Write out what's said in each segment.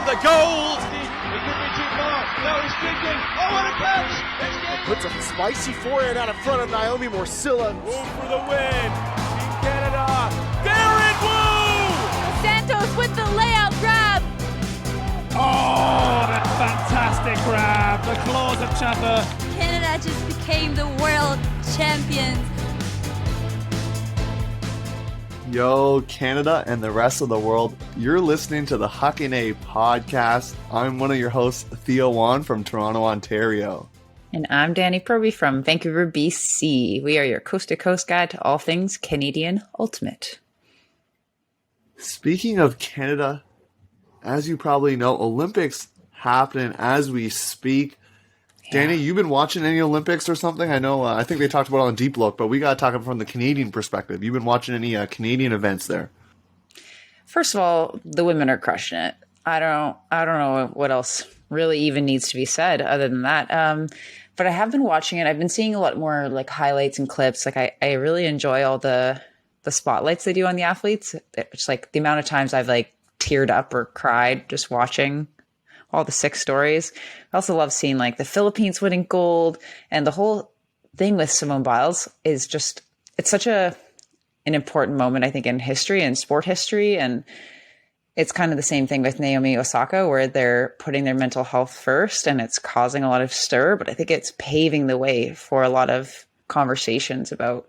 the gold. He could be too far. No, he's kicking. Oh, what a catch. It's good. Puts a spicy forehand out in front of Naomi Morcilla. Wu for the win. Team Canada. Darren Wu. Santos with the layout grab. Oh, that fantastic grab. The claws of Chaffer. Canada just became the world champions. Yo, Canada and the rest of the world. You're listening to the Huckin podcast. I'm one of your hosts, Theo Wan from Toronto, Ontario. And I'm Danie Proby from Vancouver, BC. We are your coast-to-coast guide to all things Canadian Ultimate. Speaking of Canada, as you probably know, Olympics happening as we speak. Yeah. Danie, you've been watching any Olympics or something? I know, I think they talked about it on Deep Look, but we got to talk from the Canadian perspective. You've been watching any Canadian events there? First of all, the women are crushing it. I don't know what else really even needs to be said other than that. But I have been watching it. I've been seeing a lot more like highlights and clips. Like I really enjoy all the spotlights they do on the athletes. It's like the amount of times I've like teared up or cried just watching all the 6 stories. I also love seeing like the Philippines winning gold, and the whole thing with Simone Biles is just, it's such an important moment, I think, in history and sport history. And it's kind of the same thing with Naomi Osaka, where they're putting their mental health first and it's causing a lot of stir, but I think it's paving the way for a lot of conversations about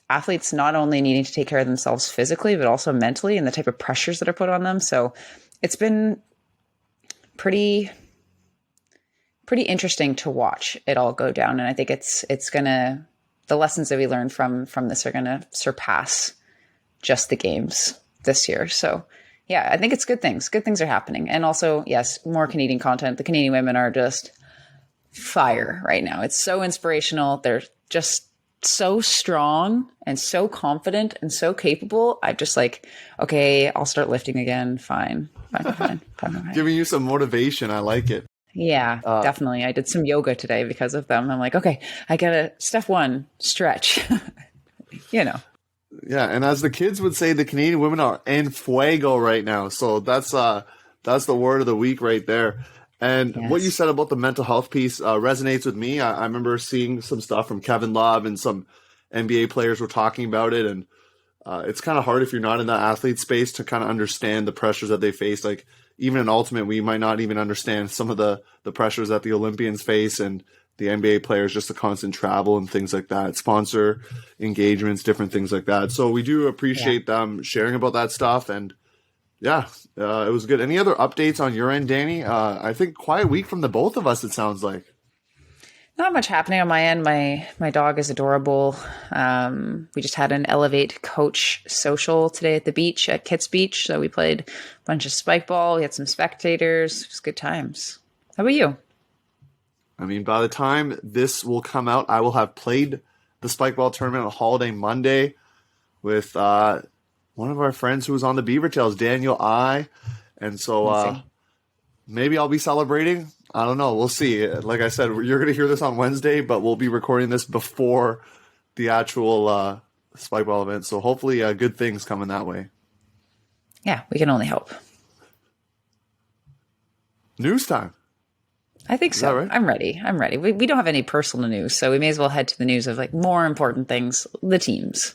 athletes not only needing to take care of themselves physically, but also mentally, and the type of pressures that are put on them. So it's been pretty interesting to watch it all go down. And I think it's gonna, the lessons that we learn from this are gonna surpass just the games this year. So yeah, I think it's good things. Good things are happening. And also, yes, more Canadian content. The Canadian women are just fire right now. It's so inspirational. They're just so strong and so confident and so capable. I'm just like, okay, I'll start lifting again. Fine. Giving you some motivation. I like it. Yeah, definitely. I did some yoga today because of them. I'm like, okay, I gotta, step 1, stretch. you know. Yeah, and as the kids would say, the Canadian women are en fuego right now. So that's the word of the week right there. And yes, what you said about the mental health piece resonates with me. I remember seeing some stuff from Kevin Love, and some NBA players were talking about it. And it's kind of hard if you're not in that athlete space to kind of understand the pressures that they face. Like even in Ultimate, we might not even understand some of the pressures that the Olympians face and the NBA players, just the constant travel and things like that, sponsor engagements, different things like that. So we do appreciate them sharing about that stuff. And yeah, it was good. Any other updates on your end, Danie? I think quiet week from the both of us, it sounds like. Not much happening on my end. My dog is adorable. We just had an Elevate Coach social today at the beach, at Kitts Beach. So we played a bunch of spike ball. We had some spectators. It was good times. How about you? I mean, by the time this will come out, I will have played the spike ball tournament on Holiday Monday with one of our friends who was on the Beaver Tails, Daniel I. And so maybe I'll be celebrating. I don't know. We'll see. Like I said, you're going to hear this on Wednesday, but we'll be recording this before the actual spike ball event. So hopefully good things coming that way. Yeah, we can only hope. News time. I think so. Right? I'm ready. We don't have any personal news, so we may as well head to the news of like more important things, the teams.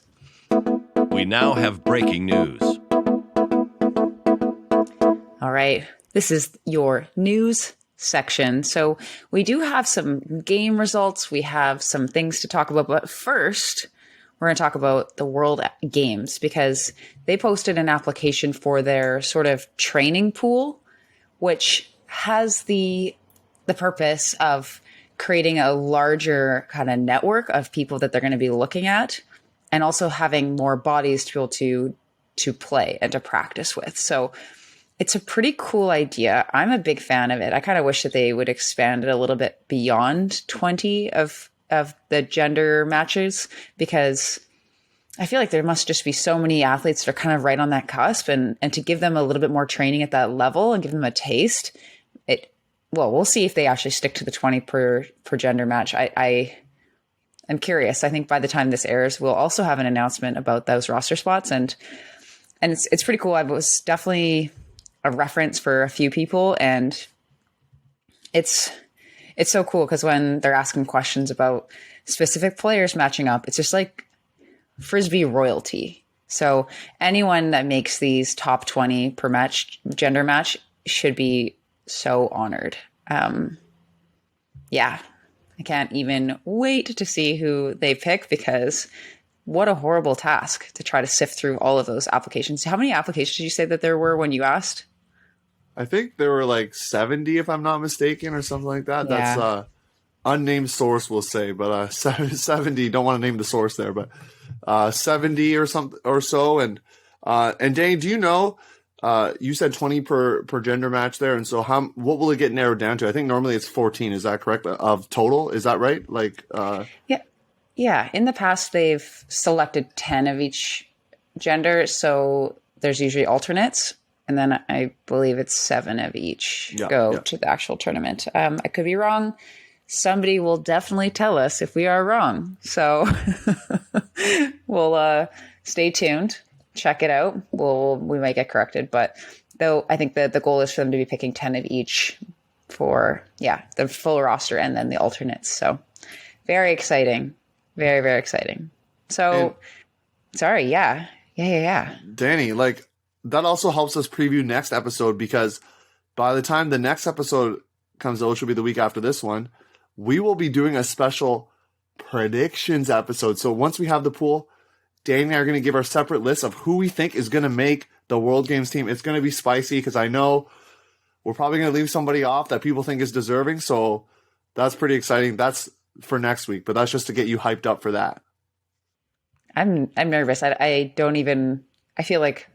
We now have breaking news. All right. This is your news section. So we do have some game results. We have some things to talk about. But first, we're going to talk about the World Games because they posted an application for their sort of training pool, which has the purpose of creating a larger kind of network of people that they're going to be looking at, and also having more bodies to be able to play and to practice with. So it's a pretty cool idea. I'm a big fan of it. I kind of wish that they would expand it a little bit beyond 20 of the gender matches, because I feel like there must just be so many athletes that are kind of right on that cusp, and to give them a little bit more training at that level and give them a taste. Well, we'll see if they actually stick to the 20 per gender match. I'm curious. I think by the time this airs, we'll also have an announcement about those roster spots, and it's pretty cool. I was definitely a reference for a few people, and it's so cool because when they're asking questions about specific players matching up, it's just like Frisbee royalty. So anyone that makes these top 20 per match, gender match, should be so honored. Yeah, I can't even wait to see who they pick, because what a horrible task to try to sift through all of those applications. How many applications did you say that there were when you asked? I think there were like 70, if I'm not mistaken, or something like that. Yeah. That's unnamed source, we'll say, but 70. Don't want to name the source there, but 70 or something or so. And Dane, do you know? You said 20 per gender match there, and so what will it get narrowed down to? I think normally it's 14. Is that correct? Of total, is that right? Like, yeah. In the past, they've selected 10 of each gender, so there's usually alternates. And then I believe it's 7 of each go to the actual tournament. I could be wrong. Somebody will definitely tell us if we are wrong. So we'll stay tuned, check it out. We might get corrected. But though I think that the goal is for them to be picking 10 of each for, the full roster and then the alternates. So very exciting. Very, very exciting. So, sorry. Yeah. Danie, like, that also helps us preview next episode, because by the time the next episode comes out, which will be the week after this one, we will be doing a special predictions episode. So once we have the pool, Danie and I are going to give our separate lists of who we think is going to make the World Games team. It's going to be spicy, because I know we're probably going to leave somebody off that people think is deserving. So that's pretty exciting. That's for next week, but that's just to get you hyped up for that. I'm nervous. I feel like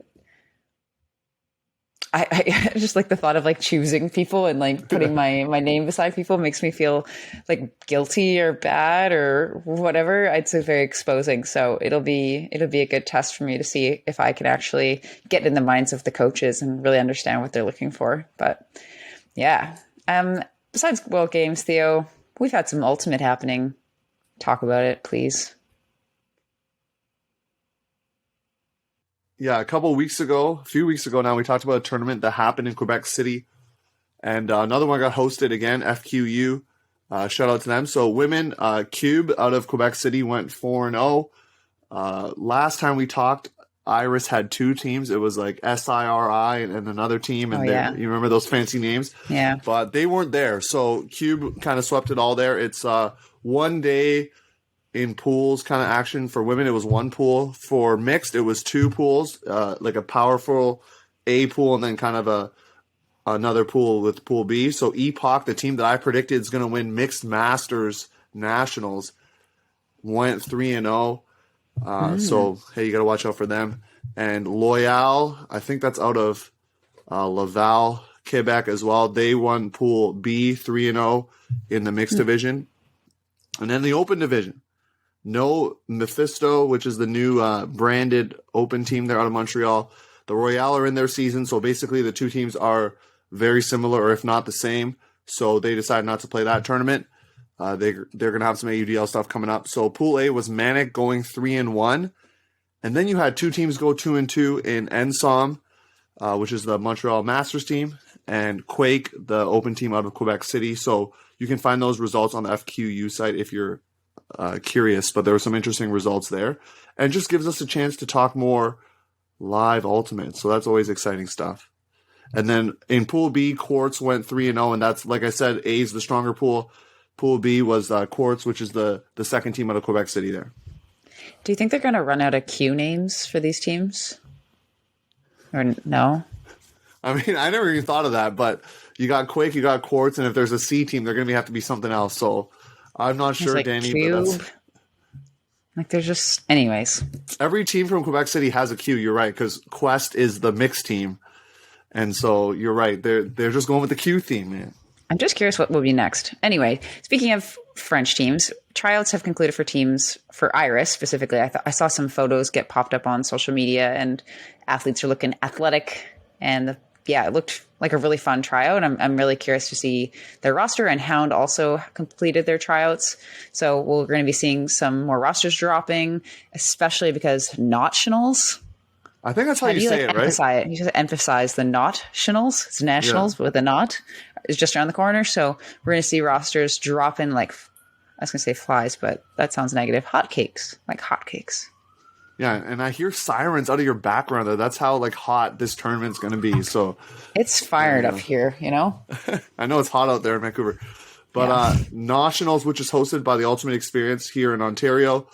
I just like the thought of like choosing people and like putting my name beside people makes me feel like guilty or bad or whatever. It's very exposing. So it'll be a good test for me to see if I can actually get in the minds of the coaches and really understand what they're looking for. But yeah. Besides World Games, Theo, we've had some Ultimate happening. Talk about it, please. Yeah, a few weeks ago now, we talked about a tournament that happened in Quebec City. And another one got hosted again, FQU. Shout out to them. So women, Cube out of Quebec City went 4-0. Last time we talked, Iris had 2 teams. It was like SIRI and another team. And you remember those fancy names? Yeah. But they weren't there. So Cube kind of swept it all there. It's 1 day in pools kind of action. For women, it was 1 pool. For mixed, it was 2 pools, like a powerful A pool and then kind of another pool with Pool B. So Epoch, the team that I predicted is going to win Mixed Masters Nationals, went 3-0. So, hey, you got to watch out for them. And Loyal, I think that's out of Laval, Quebec as well. They won Pool B 3-0 in the mixed division. And then the open division. No Mephisto, which is the new branded open team there out of Montreal. The Royale are in their season, so basically the 2 teams are very similar, or if not the same. So they decided not to play that tournament. They're going to have some AUDL stuff coming up. So Pool A was Manic going 3-1. And then you had 2 teams go 2-2 in NSOM, which is the Montreal Masters team, and Quake, the open team out of Quebec City. So you can find those results on the FQU site if you're curious, but there were some interesting results there, and just gives us a chance to talk more live Ultimate. So that's always exciting stuff. And then in Pool B, Quartz went 3-0, and that's, like I said, A is the stronger pool. Pool B was Quartz, which is the second team out of Quebec City there. Do you think they're going to run out of Q names for these teams? Or no? I mean, I never even thought of that, but you got Quake, you got Quartz, and if there's a C team, they're going to have to be something else. So I'm not sure, like Danie. Cube. But that's... Like there's just, anyways. Every team from Quebec City has a Q. You're right, because Quest is the mixed team, and so you're right. They're just going with the Q theme, man. I'm just curious what will be next. Anyway, speaking of French teams, tryouts have concluded for teams for Iris specifically. I saw some photos get popped up on social media, and athletes are looking athletic, and it looked like a really fun tryout. I'm really curious to see their roster, and Hound also completed their tryouts. So we're going to be seeing some more rosters dropping, especially because Nationals. I think that's how you say it, right? Emphasize it? You just emphasize the nationals. It's nationals, but with a not is just around the corner. So we're going to see rosters dropping like, I was going to say flies, but that sounds negative. Hotcakes, like hotcakes. Yeah, and I hear sirens out of your background there. That's how like hot this tournament's going to be. So it's fired up here, you know? I know it's hot out there in Vancouver. But Nationals, which is hosted by the Ultimate Experience here in Ontario,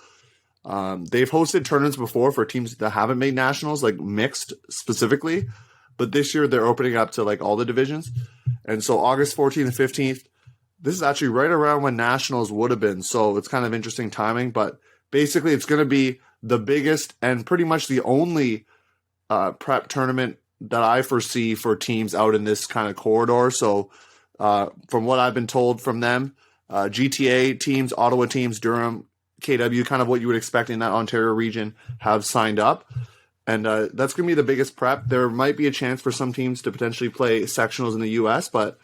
they've hosted tournaments before for teams that haven't made Nationals, like mixed specifically. But this year they're opening up to like all the divisions. And so August 14th and 15th, this is actually right around when Nationals would have been. So it's kind of interesting timing. But basically it's going to be the biggest and pretty much the only prep tournament that I foresee for teams out in this kind of corridor. So from what I've been told from them, GTA teams, Ottawa teams, Durham, KW, kind of what you would expect in that Ontario region, have signed up. And that's going to be the biggest prep. There might be a chance for some teams to potentially play sectionals in the U.S., but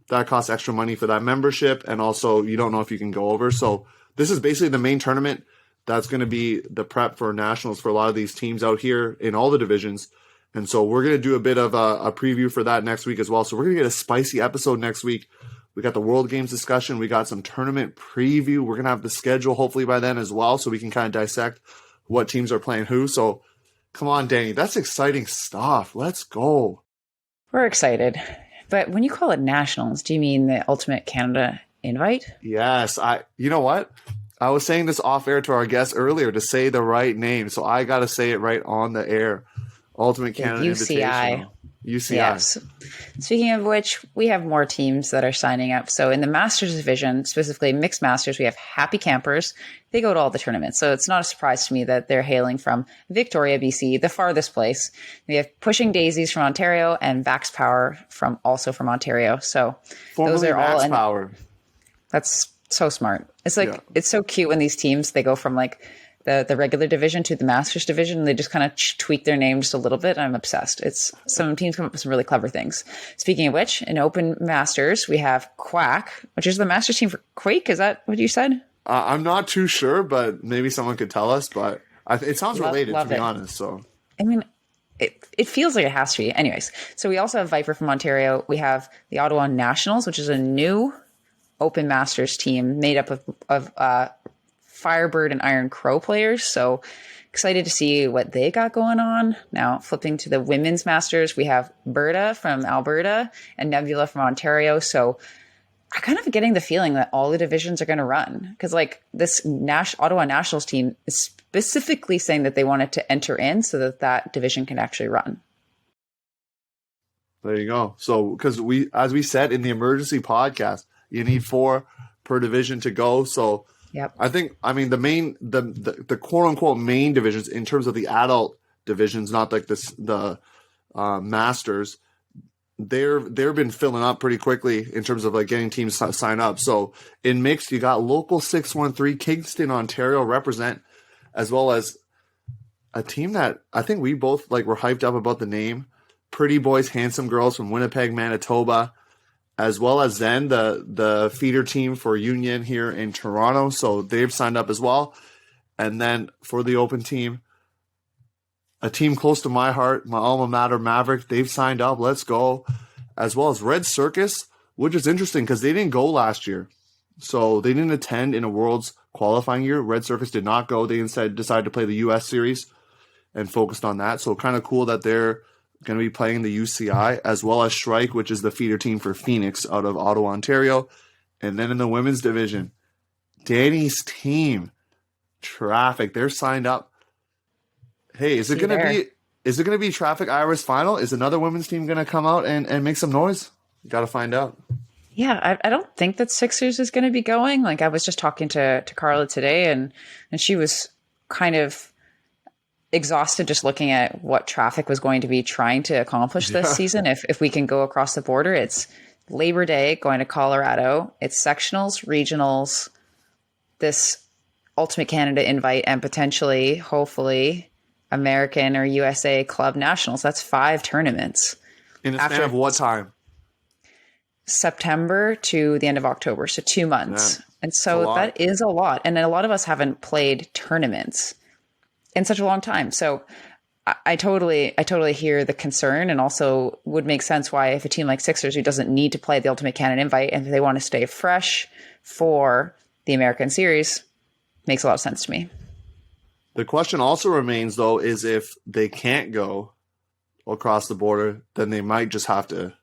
that costs extra money for that membership. And also, you don't know if you can go over. So this is basically the main tournament. That's going to be the prep for nationals for a lot of these teams out here in all the divisions. And so we're going to do a bit of a preview for that next week as well. So we're going to get a spicy episode next week. We got the World Games discussion. We got some tournament preview. We're going to have the schedule hopefully by then as well, so we can kind of dissect what teams are playing who. So come on, Danie. That's exciting stuff. Let's go. We're excited. But when you call it nationals, do you mean the Ultimate Canada Invite? Yes. You know what? I was saying this off air to our guests earlier to say the right name. So I got to say it right on the air. Ultimate Canada Invitational. UCI. Yes. Speaking of which, we have more teams that are signing up. So in the Masters division, specifically mixed Masters, we have Happy Campers. They go to all the tournaments. So it's not a surprise to me that they're hailing from Victoria, BC, the farthest place. We have Pushing Daisies from Ontario and Vax Power from Ontario. So Formerly those are all Vax Power. That's so smart. It's like, It's so cute when these teams, they go from like the regular division to the Masters division, and they just kind of tweak their name just a little bit. I'm obsessed. Some teams come up with some really clever things. Speaking of which, in Open Masters, we have Quack, which is the Masters team for Quake. Is that what you said? I'm not too sure, but maybe someone could tell us. But it sounds related, to be honest. So I mean, it feels like it has to be. Anyways, so we also have Viper from Ontario. We have the Ottawa Nationals, which is a new Open Masters team made up of Firebird and Iron Crow players. So excited to see what they got going on. Now flipping to the Women's Masters, we have Berta from Alberta and Nebula from Ontario. So I'm kind of getting the feeling that all the divisions are going to run, because like this Ottawa Nationals team is specifically saying that they wanted to enter in so that division can actually run. There you go. So because as we said in the emergency podcast, you need 4 per division to go. So yep. The quote unquote main divisions in terms of the adult divisions, not like the masters, they've been filling up pretty quickly in terms of like getting teams to sign up. So in mixed, you got Local 613 Kingston, Ontario represent, as well as a team that I think we both like were hyped up about the name, Pretty Boys Handsome Girls from Winnipeg, Manitoba, as well as then the feeder team for Union here in Toronto. So they've signed up as well. And then for the open team, a team close to my heart, my alma mater Maverick, they've signed up. Let's go. As well as Red Circus, which is interesting because they didn't go last year. So they didn't attend in a Worlds qualifying year. Red Circus did not go. They instead decided to play the US series and focused on that. So kind of cool that they're going to be playing the UCI, as well as Shrike, which is the feeder team for Phoenix out of Ottawa, Ontario. And then in the women's division, Danie's team, Traffic, they're signed up. Hey, is it going to be Traffic Iris final? Is another women's team going to come out and make some noise? You got to find out. Yeah, I don't think that Sixers is going to be going. Like I was just talking to Carla today, and she was kind of exhausted just looking at what Traffic was going to be trying to accomplish this season. If we can go across the border, it's Labor Day going to Colorado. It's sectionals, regionals, this Ultimate Canada Invite, and potentially, hopefully, American or USA Club Nationals. That's 5 tournaments. In a span of what time? September to the end of October. So 2 months. Yeah, and so that is a lot. And a lot of us haven't played tournaments in such a long time. So I totally hear the concern, and also would make sense why if a team like Sixers, who doesn't need to play the Ultimate Canada Invite, and if they want to stay fresh for the American Series, makes a lot of sense to me. The question also remains, though, is if they can't go across the border, then they might just have to,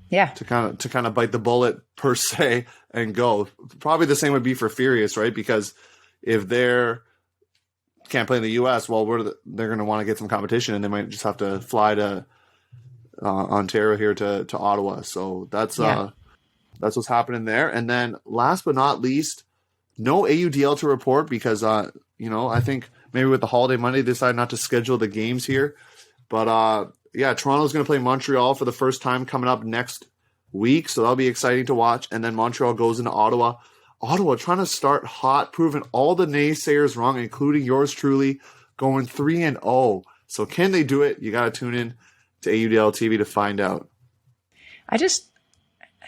to kind of bite the bullet per se and go. Probably the same would be for Furious, right? Because if they're can't play in the U.S., well, they're going to want to get some competition, and they might just have to fly to Ontario here to Ottawa. So that's what's happening there. And then last but not least, no AUDL to report because I think maybe with the holiday Monday they decided not to schedule the games here. But Toronto's going to play Montreal for the first time coming up next week, so that'll be exciting to watch. And then Montreal goes into Ottawa. Ottawa trying to start hot, proving all the naysayers wrong, including yours truly, going 3-0. So can they do it? You got to tune in to AUDL TV to find out.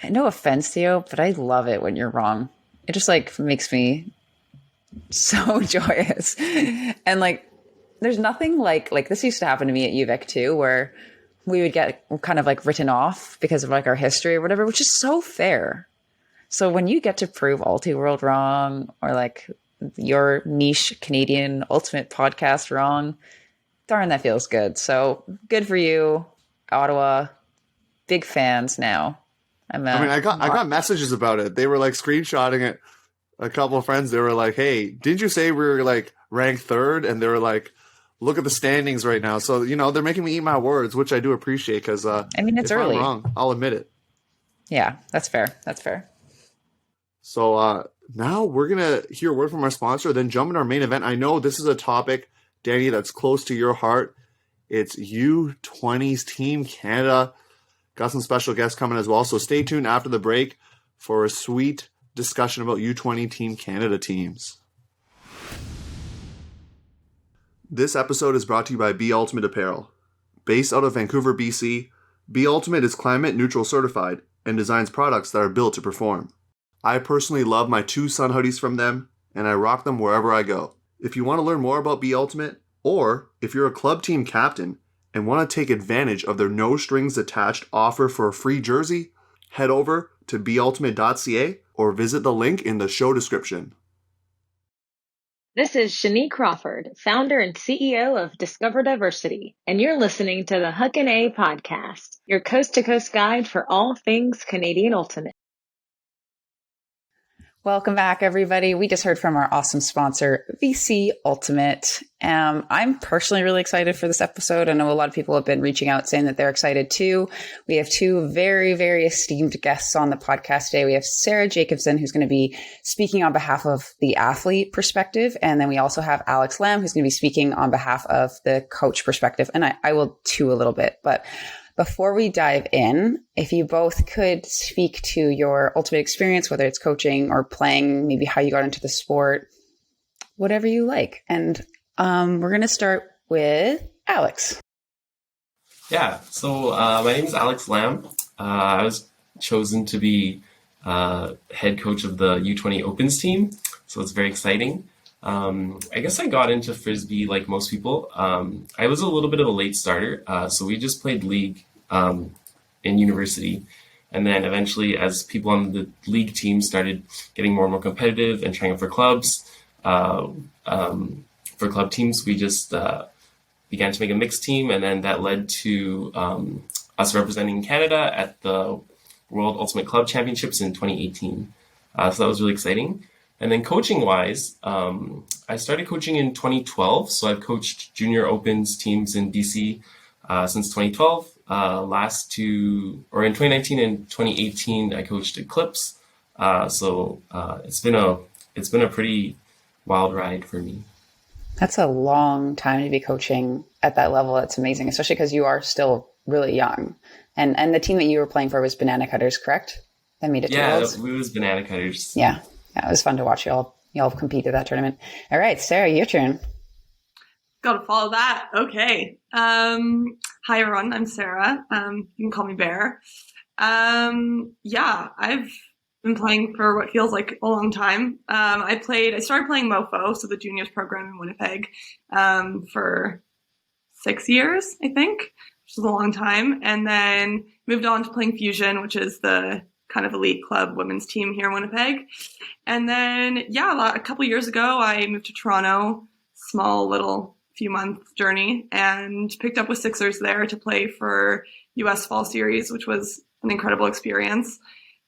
No offense, Theo, but I love it when you're wrong. It just makes me so joyous. And there's nothing like this used to happen to me at UVic too, where we would get kind of written off because of our history or whatever, which is so fair. So when you get to prove Ulti-World wrong, or your niche Canadian Ultimate podcast wrong, darn, that feels good. So good for you, Ottawa. Big fans now. I got messages about it. They were screenshotting it. A couple of friends, they were like, "Hey, didn't you say we were ranked third?" And they were like, "Look at the standings right now." So they're making me eat my words, which I do appreciate because it's early. I'm wrong, I'll admit it. Yeah, that's fair. That's fair. So now we're gonna hear a word from our sponsor, then jump into our main event. I know this is a topic, Danie, that's close to your heart. It's U20's Team Canada. Got some special guests coming as well. So stay tuned after the break for a sweet discussion about U20 Team Canada teams. This episode is brought to you by Be Ultimate Apparel. Based out of Vancouver, BC, Be Ultimate is climate neutral certified and designs products that are built to perform. I personally love my 2 sun hoodies from them, and I rock them wherever I go. If you want to learn more about Be Ultimate, or if you're a club team captain and want to take advantage of their no strings attached offer for a free jersey, head over to beultimate.ca or visit the link in the show description. This is Shanique Crawford, founder and CEO of Discover Diversity, and you're listening to the Huckin A podcast, your coast-to-coast guide for all things Canadian Ultimate. Welcome back, everybody. We just heard from our awesome sponsor, VC Ultimate. I'm personally really excited for this episode. I know a lot of people have been reaching out saying that they're excited too. We have 2 very, very esteemed guests on the podcast today. We have Sarah Jacobsohn, who's going to be speaking on behalf of the athlete perspective. And then we also have Alex Lamb, who's going to be speaking on behalf of the coach perspective. And I will too a little bit, but before we dive in, if you both could speak to your ultimate experience, whether it's coaching or playing, maybe how you got into the sport, whatever you like. And we're going to start with Alex. Yeah, so my name is Alex Lamb. I was chosen to be head coach of the U20 Opens team, so it's very exciting. I guess I got into Frisbee like most people. I was a little bit of a late starter, so we just played league in university. And then eventually, as people on the league team started getting more and more competitive and trying out for clubs, for club teams, we just began to make a mixed team. And then that led to us representing Canada at the World Ultimate Club Championships in 2018. So that was really exciting. And then coaching-wise, I started coaching in 2012. So I've coached junior opens teams in BC since 2012. In 2019 and 2018, I coached Eclipse. So it's been a pretty wild ride for me. That's a long time to be coaching at that level. That's amazing, especially because you are still really young. And the team that you were playing for was Banana Cutters, correct? That made it to Worlds? Yeah, it was Banana Cutters. Yeah, it was fun to watch y'all compete at that tournament. All right, Sarah, your turn. Got to follow that. Okay. Hi, everyone. I'm Sarah. You can call me Bear. I've been playing for what feels like a long time. I started playing MoFo, so the juniors program in Winnipeg, for 6 years, I think, which is a long time. And then moved on to playing Fusion, which is the kind of elite club women's team here in Winnipeg. And then, a couple years ago, I moved to Toronto, small little few month journey, and picked up with Sixers there to play for US Fall Series, which was an incredible experience.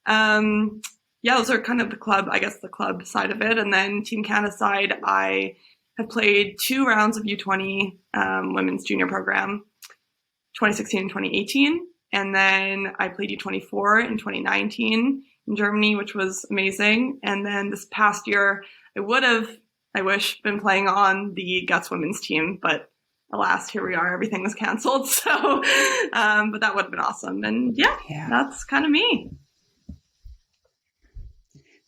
Those are kind of the club side of it. And then Team Canada side, I have played 2 rounds of U20 women's junior program, 2016 and 2018. And then I played U24 in 2019 in Germany, which was amazing. And then this past year, I wish, been playing on the Guts women's team, but alas, here we are. Everything was canceled. So, but that would have been awesome. And that's kind of me.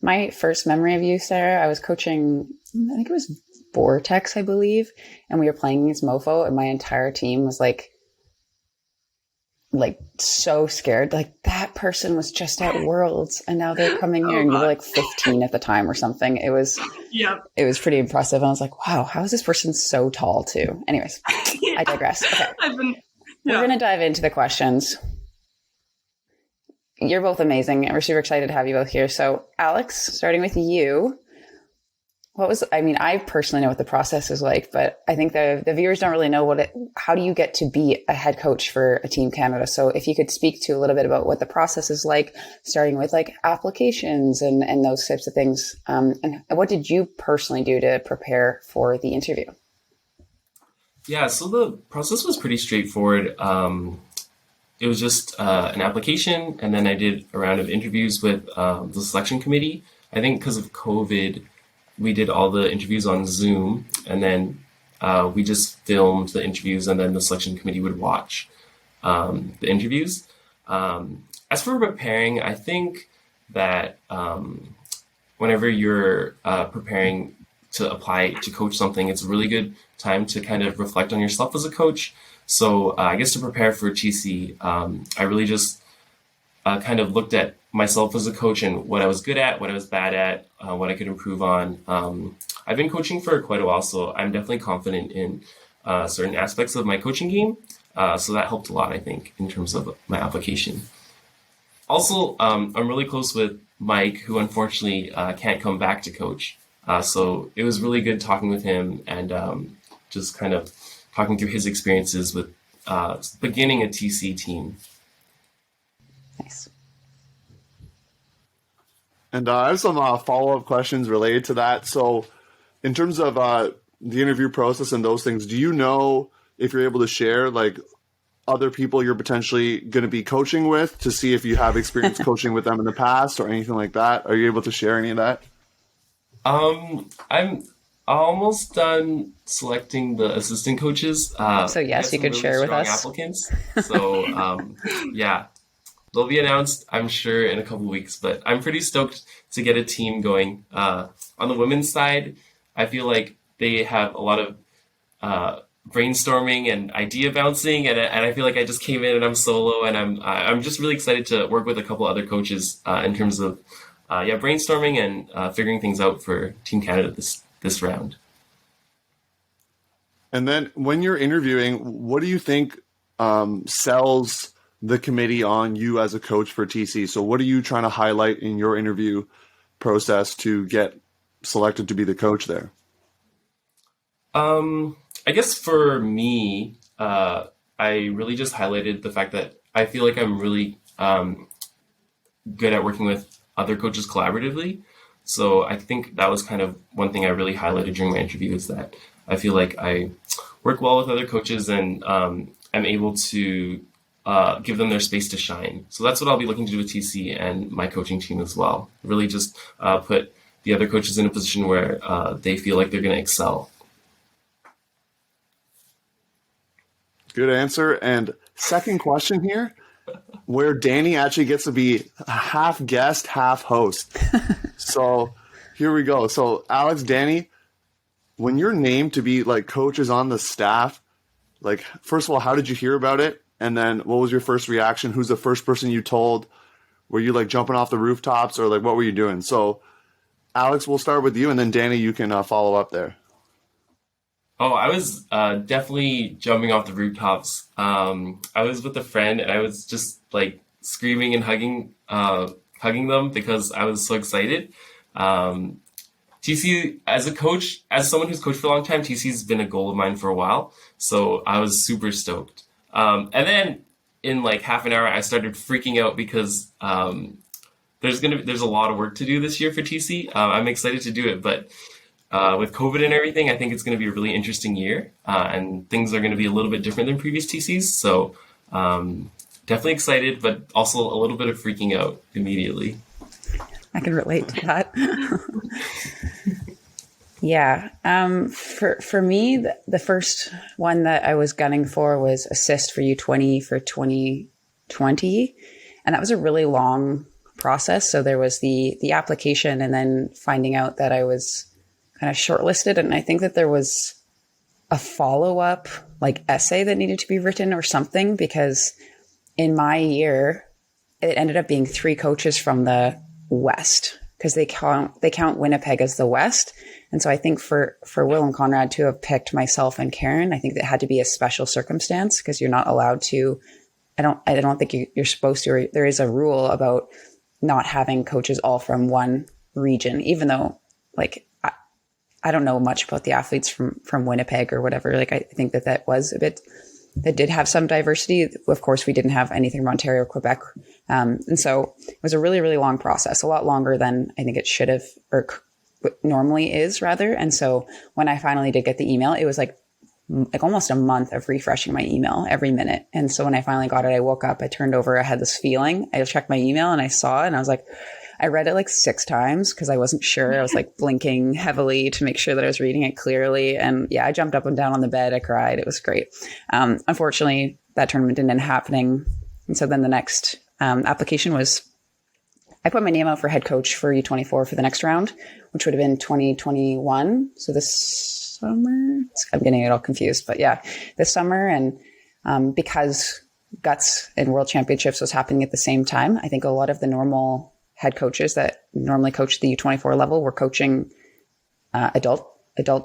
My first memory of you, Sarah, I was coaching, I think it was Vortex, I believe. And we were playing against Mofo, and my entire team was like so scared. Like, that person was just at Worlds and now they're coming here, and you were like 15 at the time or something. It was pretty impressive. And I was like, wow, how is this person so tall too? Anyways, I digress. Okay. We're going to dive into the questions. You're both amazing, and we're super excited to have you both here. So Alex, starting with you, I personally know what the process is like, but I think the viewers don't really know how do you get to be a head coach for a Team Canada? So if you could speak to a little bit about what the process is like, starting with like applications and those types of things. And what did you personally do to prepare for the interview? Yeah, so the process was pretty straightforward. It was just an application, and then I did a round of interviews with the selection committee. I think because of COVID, we did all the interviews on Zoom, and then we just filmed the interviews, and then the selection committee would watch the interviews. As for preparing, I think that whenever you're preparing to apply to coach something, it's a really good time to kind of reflect on yourself as a coach. So I guess to prepare for TC, I really just kind of looked at myself as a coach and what I was good at, what I was bad at, what I could improve on. I've been coaching for quite a while, so I'm definitely confident in certain aspects of my coaching game. So that helped a lot, I think, in terms of my application. Also, I'm really close with Mike, who unfortunately can't come back to coach. So it was really good talking with him and just kind of talking through his experiences with beginning a TC team. Nice. And I have some follow-up questions related to that. So in terms of the interview process and those things, do you know if you're able to share like other people you're potentially going to be coaching with to see if you have experience coaching with them in the past or anything like that? Are you able to share any of that? I'm almost done selecting the assistant coaches. So yes, you could really share with us. Applicants. So they'll be announced, I'm sure, in a couple of weeks. But I'm pretty stoked to get a team going. On the women's side, I feel like they have a lot of brainstorming and idea bouncing, and I feel like I just came in and I'm solo, and I'm just really excited to work with a couple other coaches in terms of brainstorming and figuring things out for Team Canada this round. And then when you're interviewing, what do you think sells the committee on you as a coach for TC? So what are you trying to highlight in your interview process to get selected to be the coach there? I guess for me, I really just highlighted the fact that I feel like I'm really good at working with other coaches collaboratively. So I think that was kind of one thing I really highlighted during my interview, is that I feel like I work well with other coaches and I'm able to give them their space to shine. So that's what I'll be looking to do with TC and my coaching team as well. Really just put the other coaches in a position where they feel like they're going to excel. Good answer. And second question here, where Danie actually gets to be half guest, half host. So here we go. So Alex, Danie, when you're named to be like coaches on the staff, like, first of all, how did you hear about it? And then what was your first reaction? Who's the first person you told? Were you like jumping off the rooftops, or like what were you doing? So Alex, we'll start with you, and then Danie, you can follow up there. Oh, I was definitely jumping off the rooftops. I was with a friend and I was just like screaming and hugging them because I was so excited. TC, as a coach, as someone who's coached for a long time, TC's been a goal of mine for a while. So I was super stoked. And then in like half an hour, I started freaking out because there's a lot of work to do this year for TC. I'm excited to do it, but with COVID and everything, I think it's going to be a really interesting year, and things are going to be a little bit different than previous TCs. So definitely excited, but also a little bit of freaking out immediately. I can relate to that. Yeah. For me, the first one that I was gunning for was assist for U20 for 2020. And that was a really long process. So there was the application and then finding out that I was kind of shortlisted. And I think that there was a follow-up like essay that needed to be written or something, because in my year, it ended up being 3 coaches from the West, because they count Winnipeg as the West. And so I think for Will and Conrad to have picked myself and Karen, I think that had to be a special circumstance, because you're not allowed to, I don't think you're supposed to, or there is a rule about not having coaches all from one region, even though like, I don't know much about the athletes from Winnipeg or whatever. Like, I think that was a bit, that did have some diversity. Of course, we didn't have anything from Ontario or Quebec. And so it was a really, really long process, a lot longer than I think it should have, or normally is rather. And so when I finally did get the email, it was like almost a month of refreshing my email every minute. And so when I finally got it, I woke up, I turned over, I had this feeling, I checked my email and I saw it and I was like, I read it like 6 times because I wasn't sure. I was like blinking heavily to make sure that I was reading it clearly. And yeah, I jumped up and down on the bed. I cried. It was great. Unfortunately, that tournament didn't end up happening. And so then the next application was, I put my name out for head coach for U24 for the next round, which would have been 2021. So this summer, I'm getting it all confused, but yeah, this summer. And because Guts and World Championships was happening at the same time, I think a lot of the normal head coaches that normally coach the U24 level were coaching adult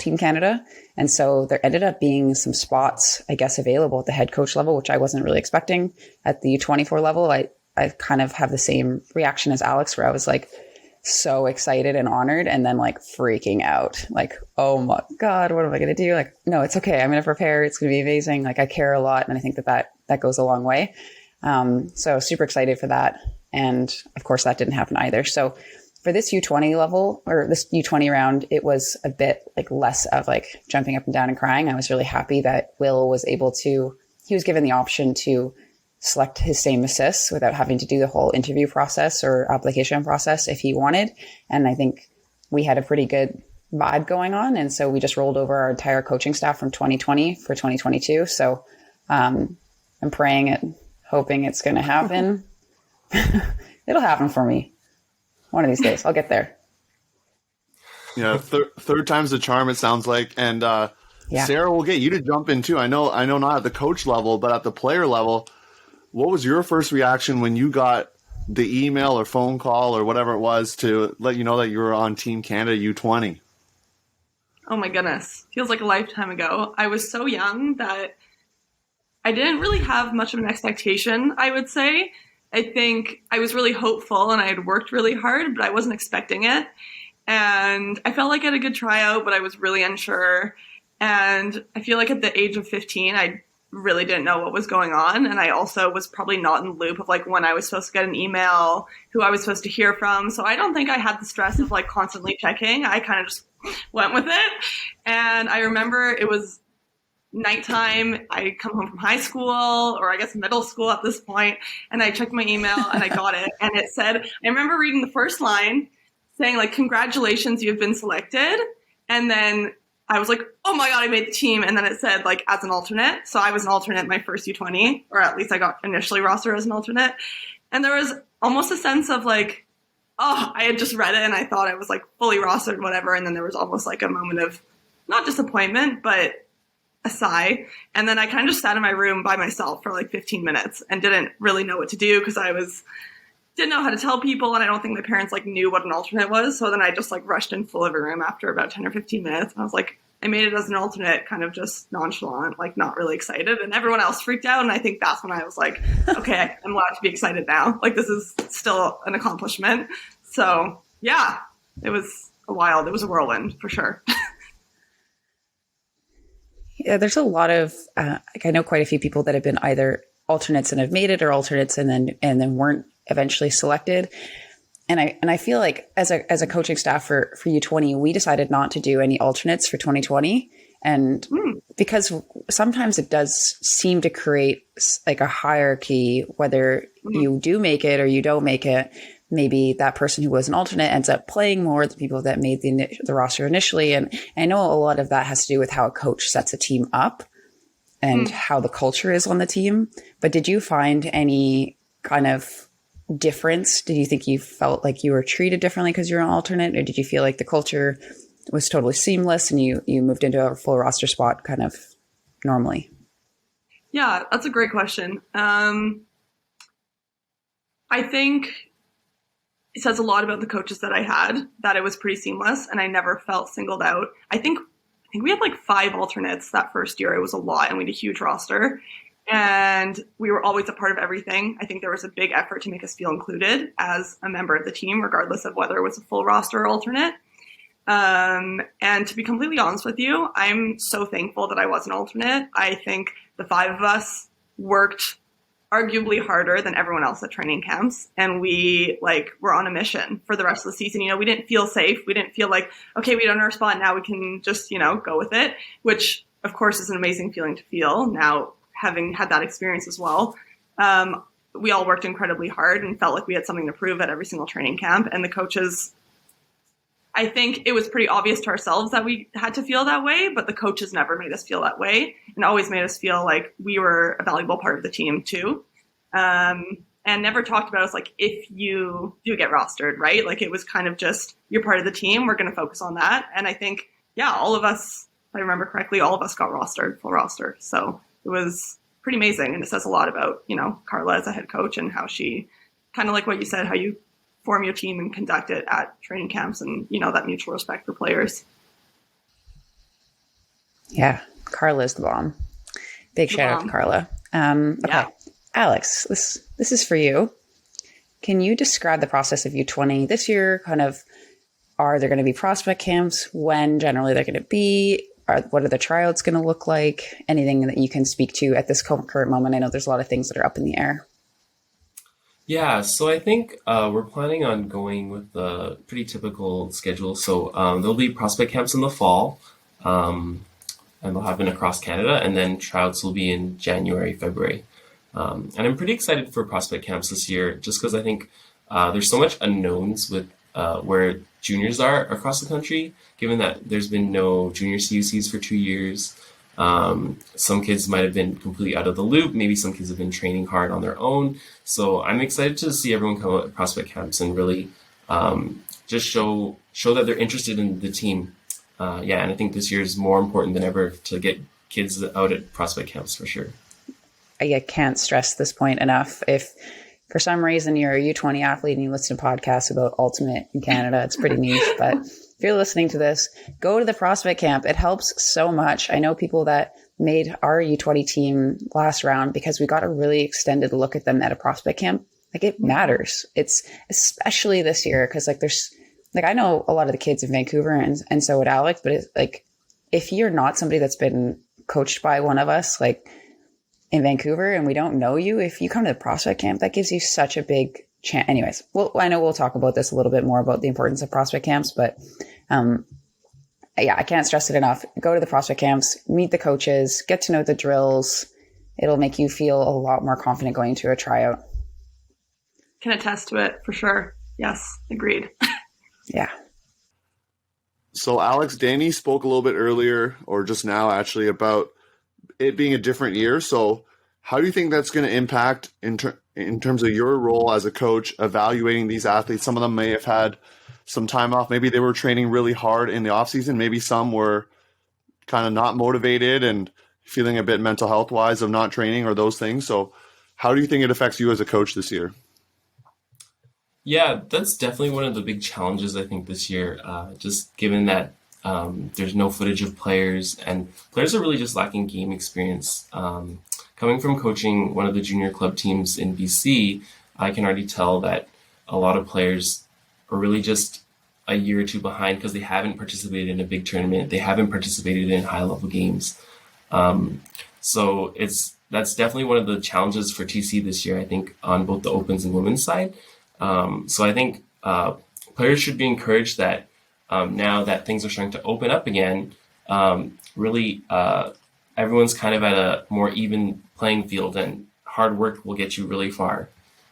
Team Canada. And so there ended up being some spots, I guess, available at the head coach level, which I wasn't really expecting. At the U24 level, I kind of have the same reaction as Alex, where I was like so excited and honored and then like freaking out. Like, oh my God, what am I going to do? Like, no, it's okay. I'm going to prepare. It's going to be amazing. Like, I care a lot. And I think that goes a long way. So super excited for that. And of course that didn't happen either. So for this U20 level, or this U20 round, it was a bit like less of like jumping up and down and crying. I was really happy that Will was able to, he was given the option to select his same assists without having to do the whole interview process or application process if he wanted. And I think we had a pretty good vibe going on. And so we just rolled over our entire coaching staff from 2020 for 2022. So I'm praying it, hoping it's going to happen. It'll happen for me one of these days. I'll get there. Yeah, third time's the charm, it sounds like. And yeah. Sarah, we'll get you to jump in too. I know not at the coach level, but at the player level, what was your first reaction when you got the email or phone call or whatever it was to let you know that you were on Team Canada U20? Oh my goodness. Feels like a lifetime ago. I was so young that I didn't really have much of an expectation, I would say. I think I was really hopeful and I had worked really hard, but I wasn't expecting it. And I felt like I had a good tryout, but I was really unsure. And I feel like at the age of 15, I really didn't know what was going on. And I also was probably not in the loop of like when I was supposed to get an email, who I was supposed to hear from. So I don't think I had the stress of like constantly checking. I kind of just went with it. And I remember it was nighttime. I come home from high school, or I guess middle school at this point, and I checked my email and I got it. And it said, I remember reading the first line saying like, congratulations, you've been selected. And then I was like, oh my God, I made the team. And then it said like as an alternate. So I was an alternate my first U20, or at least I got initially rostered as an alternate. And there was almost a sense of like, oh, I had just read it and I thought I was like fully rostered, whatever. And then there was almost like a moment of not disappointment, but a sigh. And then I kind of just sat in my room by myself for like 15 minutes and didn't really know what to do because didn't know how to tell people. And I don't think my parents like knew what an alternate was. So then I just like rushed in full of a room after about 10 or 15 minutes. And I was like, I made it as an alternate, kind of just nonchalant, like not really excited, and everyone else freaked out. And I think that's when I was like, okay, I'm allowed to be excited now. Like, this is still an accomplishment. So yeah, it was a whirlwind for sure. Yeah, there's a lot of, I know quite a few people that have been either alternates and have made it, or alternates and then weren't eventually selected. And I feel like as a coaching staff for U20, we decided not to do any alternates for 2020. And because sometimes it does seem to create like a hierarchy, whether you do make it or you don't make it. Maybe that person who was an alternate ends up playing more than people that made the roster initially. And I know a lot of that has to do with how a coach sets a team up and how the culture is on the team. But did you find any kind of difference? Did you think you felt like you were treated differently because you're an alternate, or did you feel like the culture was totally seamless and you moved into a full roster spot kind of normally? Yeah, that's a great question. I think it says a lot about the coaches that I had, that it was pretty seamless and I never felt singled out. I think we had like 5 alternates that first year. It was a lot, and we had a huge roster. And we were always a part of everything. I think there was a big effort to make us feel included as a member of the team, regardless of whether it was a full roster or alternate. And to be completely honest with you, I'm so thankful that I was an alternate. I think the 5 of us worked arguably harder than everyone else at training camps. And we were on a mission for the rest of the season. We didn't feel safe. We didn't feel like, okay, we don't know our spot. Now we can just, go with it, which of course is an amazing feeling to feel now, having had that experience as well. We all worked incredibly hard and felt like we had something to prove at every single training camp. And the coaches, I think it was pretty obvious to ourselves that we had to feel that way, but the coaches never made us feel that way and always made us feel like we were a valuable part of the team too. And never talked about us like, if you do get rostered, right? Like, it was kind of just, you're part of the team. We're going to focus on that. And I think, yeah, all of us, if I remember correctly, all of us got rostered, full roster. So it was pretty amazing. And it says a lot about, Carla as a head coach and how she, kind of like what you said, how you form your team and conduct it at training camps and, that mutual respect for players. Yeah, Carla's the bomb. Big shout out to Carla. Okay, yeah. Alex, this is for you. Can you describe the process of U20 this year? Kind of, are there going to be prospect camps? When generally they're going to be? What are the tryouts going to look like? Anything that you can speak to at this current moment? I know there's a lot of things that are up in the air. Yeah, so I think we're planning on going with a pretty typical schedule. So there'll be prospect camps in the fall, and they'll happen across Canada, and then tryouts will be in January, February. And I'm pretty excited for prospect camps this year, just because I think there's so much unknowns with where juniors are across the country, given that there's been no junior CUCs for 2 years. Some kids might have been completely out of the loop. Maybe some kids have been training hard on their own. So I'm excited to see everyone come out at prospect camps and really just show that they're interested in the team. And I think this year is more important than ever to get kids out at prospect camps for sure. I can't stress this point enough. If for some reason you're a U20 athlete and you listen to podcasts about ultimate in Canada, it's pretty niche, but if you're listening to this, go to the prospect camp. It helps so much. I know people that made our U20 team last round because we got a really extended look at them at a prospect camp. Like, it matters. It's especially this year because there's I know a lot of the kids in Vancouver and so would Alex, but it's if you're not somebody that's been coached by one of us, in Vancouver, and we don't know you, if you come to the prospect camp, that gives you such a big chance. Anyways, I know we'll talk about this a little bit more about the importance of prospect camps, but I can't stress it enough. Go to the prospect camps, meet the coaches, get to know the drills. It'll make you feel a lot more confident going to a tryout. Can attest to it for sure. Yes, agreed. Yeah. So Alex, Danie spoke a little bit earlier, or just now actually, about it being a different year. So how do you think that's going to impact in terms of your role as a coach, evaluating these athletes? Some of them may have had some time off. Maybe they were training really hard in the off season. Maybe some were kind of not motivated and feeling a bit mental health wise of not training or those things. So how do you think it affects you as a coach this year? Yeah, that's definitely one of the big challenges, I think, this year, just given that There's no footage of players, and players are really just lacking game experience. Coming from coaching one of the junior club teams in BC, I can already tell that a lot of players are really just a year or two behind because they haven't participated in a big tournament. They haven't participated in high-level games. So that's definitely one of the challenges for TC this year, I think, on both the opens and women's side. So I think players should be encouraged that now that things are starting to open up again, really everyone's kind of at a more even playing field, and hard work will get you really far.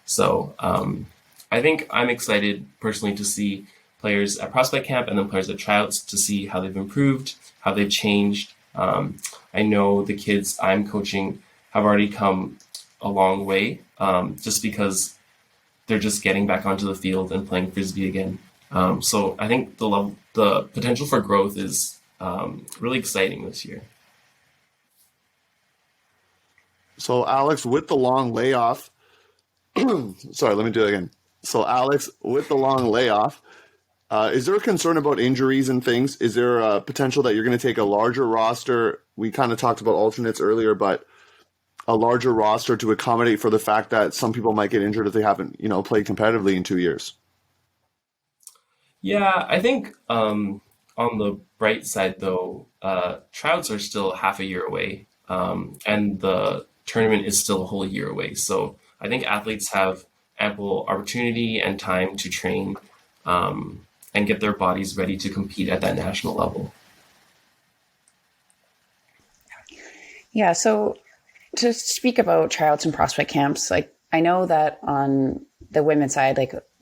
So I think I'm excited personally to see players at prospect camp and then players at tryouts to see how they've improved, how they've changed. I know the kids I'm coaching have already come a long way, just because they're just getting back onto the field and playing Frisbee again. So I think the potential for growth is really exciting this year. So Alex, with the long layoff, sorry, let me do it again. So Alex, with the long layoff, is there a concern about injuries and things? Is there a potential that you're going to take a larger roster? We kind of talked about alternates earlier, but a larger roster to accommodate for the fact that some people might get injured if they haven't, played competitively in 2 years. Yeah, I think on the bright side, though, tryouts are still half a year away, and the tournament is still a whole year away. So I think athletes have ample opportunity and time to train and get their bodies ready to compete at that national level. Yeah, so to speak about tryouts and prospect camps, I know that on the women's side,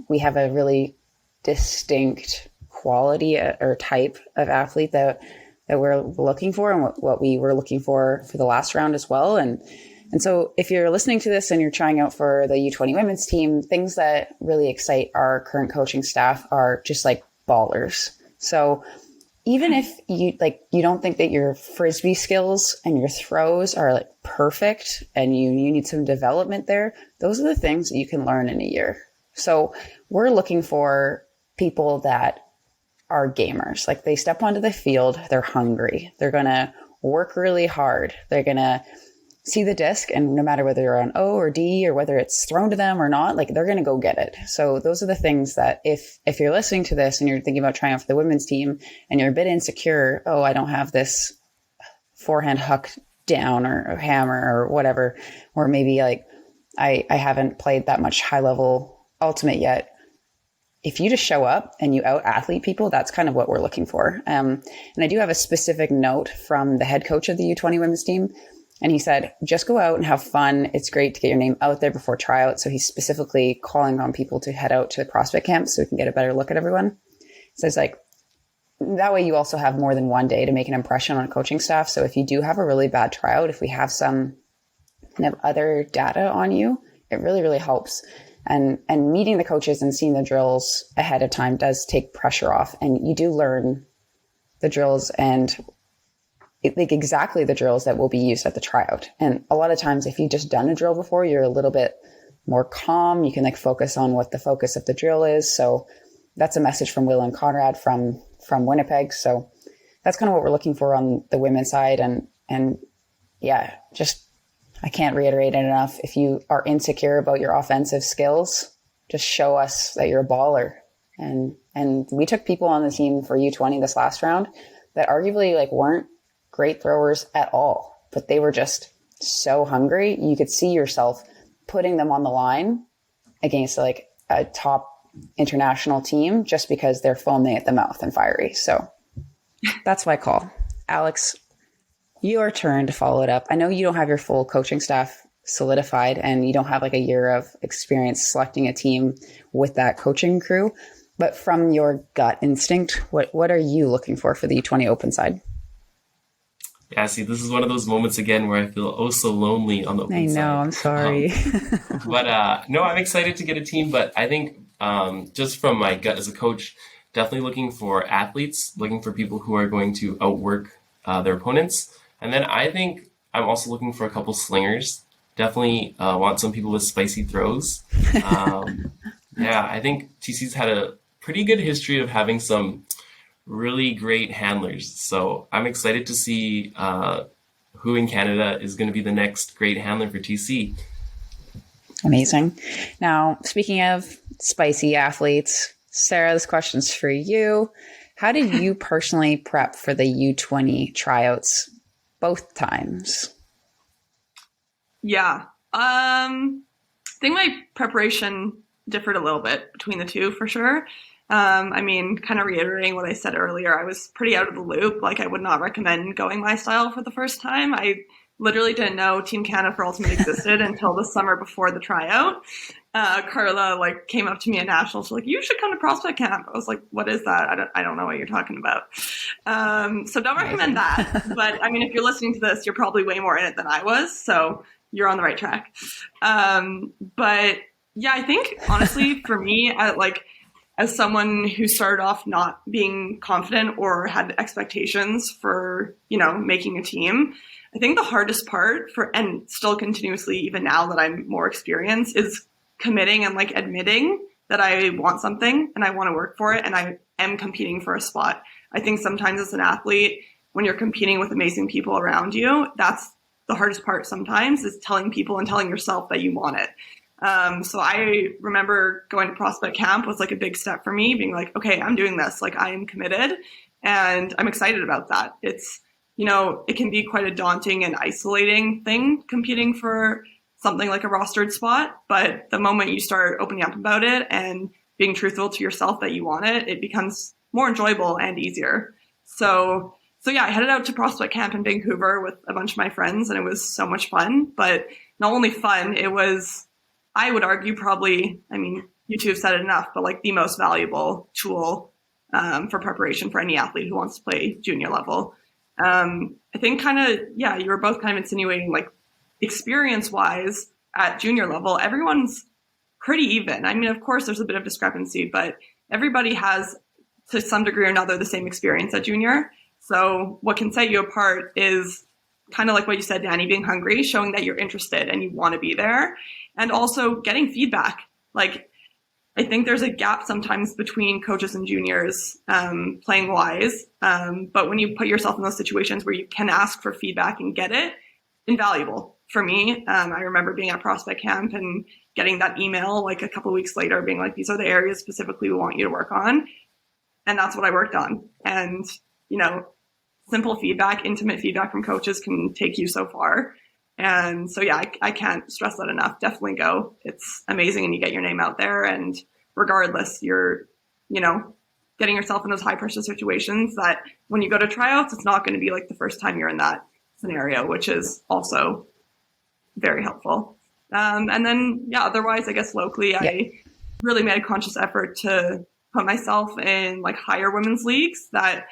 we have a really distinct quality or type of athlete that we're looking for, and what we were looking for the last round as well. And so if you're listening to this and you're trying out for the U20 women's team, things that really excite our current coaching staff are just ballers. So even if you don't think that your Frisbee skills and your throws are perfect and you need some development there, those are the things that you can learn in a year. So we're looking for people that are gamers. They step onto the field, they're hungry. They're going to work really hard. They're going to see the disc, and no matter whether you're on O or D or whether it's thrown to them or not, they're going to go get it. So those are the things that if you're listening to this and you're thinking about trying out for the women's team and you're a bit insecure, I don't have this forehand huck down or hammer or whatever, or maybe I haven't played that much high level ultimate yet. If you just show up and you out athlete people, that's kind of what we're looking for. And I do have a specific note from the head coach of the U20 women's team. And he said, just go out and have fun. It's great to get your name out there before tryout. So he's specifically calling on people to head out to the prospect camp so we can get a better look at everyone. So it's that way you also have more than one day to make an impression on coaching staff. So if you do have a really bad tryout, if we have some kind of other data on you, it really, really helps. And meeting the coaches and seeing the drills ahead of time does take pressure off. And you do learn the drills and exactly the drills that will be used at the tryout. And a lot of times, if you've just done a drill before, you're a little bit more calm. You can focus on what the focus of the drill is. So that's a message from Will and Conrad from Winnipeg. So that's kind of what we're looking for on the women's side. And yeah, just, I can't reiterate it enough. If you are insecure about your offensive skills, just show us that you're a baller. And we took people on the team for U20 this last round that arguably weren't great throwers at all, but they were just so hungry. You could see yourself putting them on the line against a top international team just because they're foaming at the mouth and fiery. So that's my call. Alex, your turn to follow it up. I know you don't have your full coaching staff solidified and you don't have a year of experience selecting a team with that coaching crew, but from your gut instinct, what are you looking for the U20 Open side? Yeah, see, this is one of those moments again where I feel so lonely on the open side. I know, I'm sorry. But no, I'm excited to get a team. But I think just from my gut as a coach, definitely looking for athletes, looking for people who are going to outwork their opponents. And then I think I'm also looking for a couple slingers. Definitely want some people with spicy throws. Yeah, I think TC's had a pretty good history of having some really great handlers. So I'm excited to see who in Canada is going to be the next great handler for TC. Amazing. Now, speaking of spicy athletes, Sarah, this question's for you. How did you personally prep for the U20 tryouts both times? Yeah. I think my preparation differed a little bit between the two for sure. I mean, kind of reiterating what I said earlier, I was pretty out of the loop. Like, I would not recommend going my style for the first time. I literally didn't know Team Canada for Ultimate existed until the summer before the tryout. Carla came up to me at Nationals, like, you should come to Prospect Camp. I was like, what is that? I don't know what you're talking about. So don't recommend that. But I mean, if you're listening to this, you're probably way more in it than I was. So you're on the right track. But yeah, I think honestly for me, as someone who started off not being confident or had expectations for, making a team, I think the hardest part and still continuously, even now that I'm more experienced, is committing and admitting that I want something and I want to work for it and I am competing for a spot. I think sometimes as an athlete, when you're competing with amazing people around you, that's the hardest part sometimes, is telling people and telling yourself that you want it. So I remember going to Prospect Camp was a big step for me, being like, okay, I'm doing this. I am committed and I'm excited about that. It's, it can be quite a daunting and isolating thing competing for something like a rostered spot. But the moment you start opening up about it and being truthful to yourself that you want it, it becomes more enjoyable and easier. So yeah, I headed out to Prospect Camp in Vancouver with a bunch of my friends and it was so much fun. But not only fun, it was, I would argue probably, I mean, you two have said it enough, but the most valuable tool for preparation for any athlete who wants to play junior level. I think you were both kind of insinuating experience-wise at junior level, everyone's pretty even. I mean, of course, there's a bit of discrepancy, but everybody has, to some degree or another, the same experience at junior. So what can set you apart is kind of like what you said, Danie, being hungry, showing that you're interested and you want to be there, and also getting feedback. I think there's a gap sometimes between coaches and juniors playing wise. But when you put yourself in those situations where you can ask for feedback and get it, invaluable. For me, I remember being at Prospect Camp and getting that email a couple of weeks later being like, these are the areas specifically we want you to work on. And that's what I worked on. And, simple feedback, intimate feedback from coaches can take you so far. And so, yeah, I can't stress that enough. Definitely go. It's amazing. And you get your name out there. And regardless, you're, getting yourself in those high pressure situations that when you go to tryouts, it's not going to be the first time you're in that scenario, which is also very helpful. And then, yeah, otherwise, I guess locally, I really made a conscious effort to put myself in higher women's leagues that,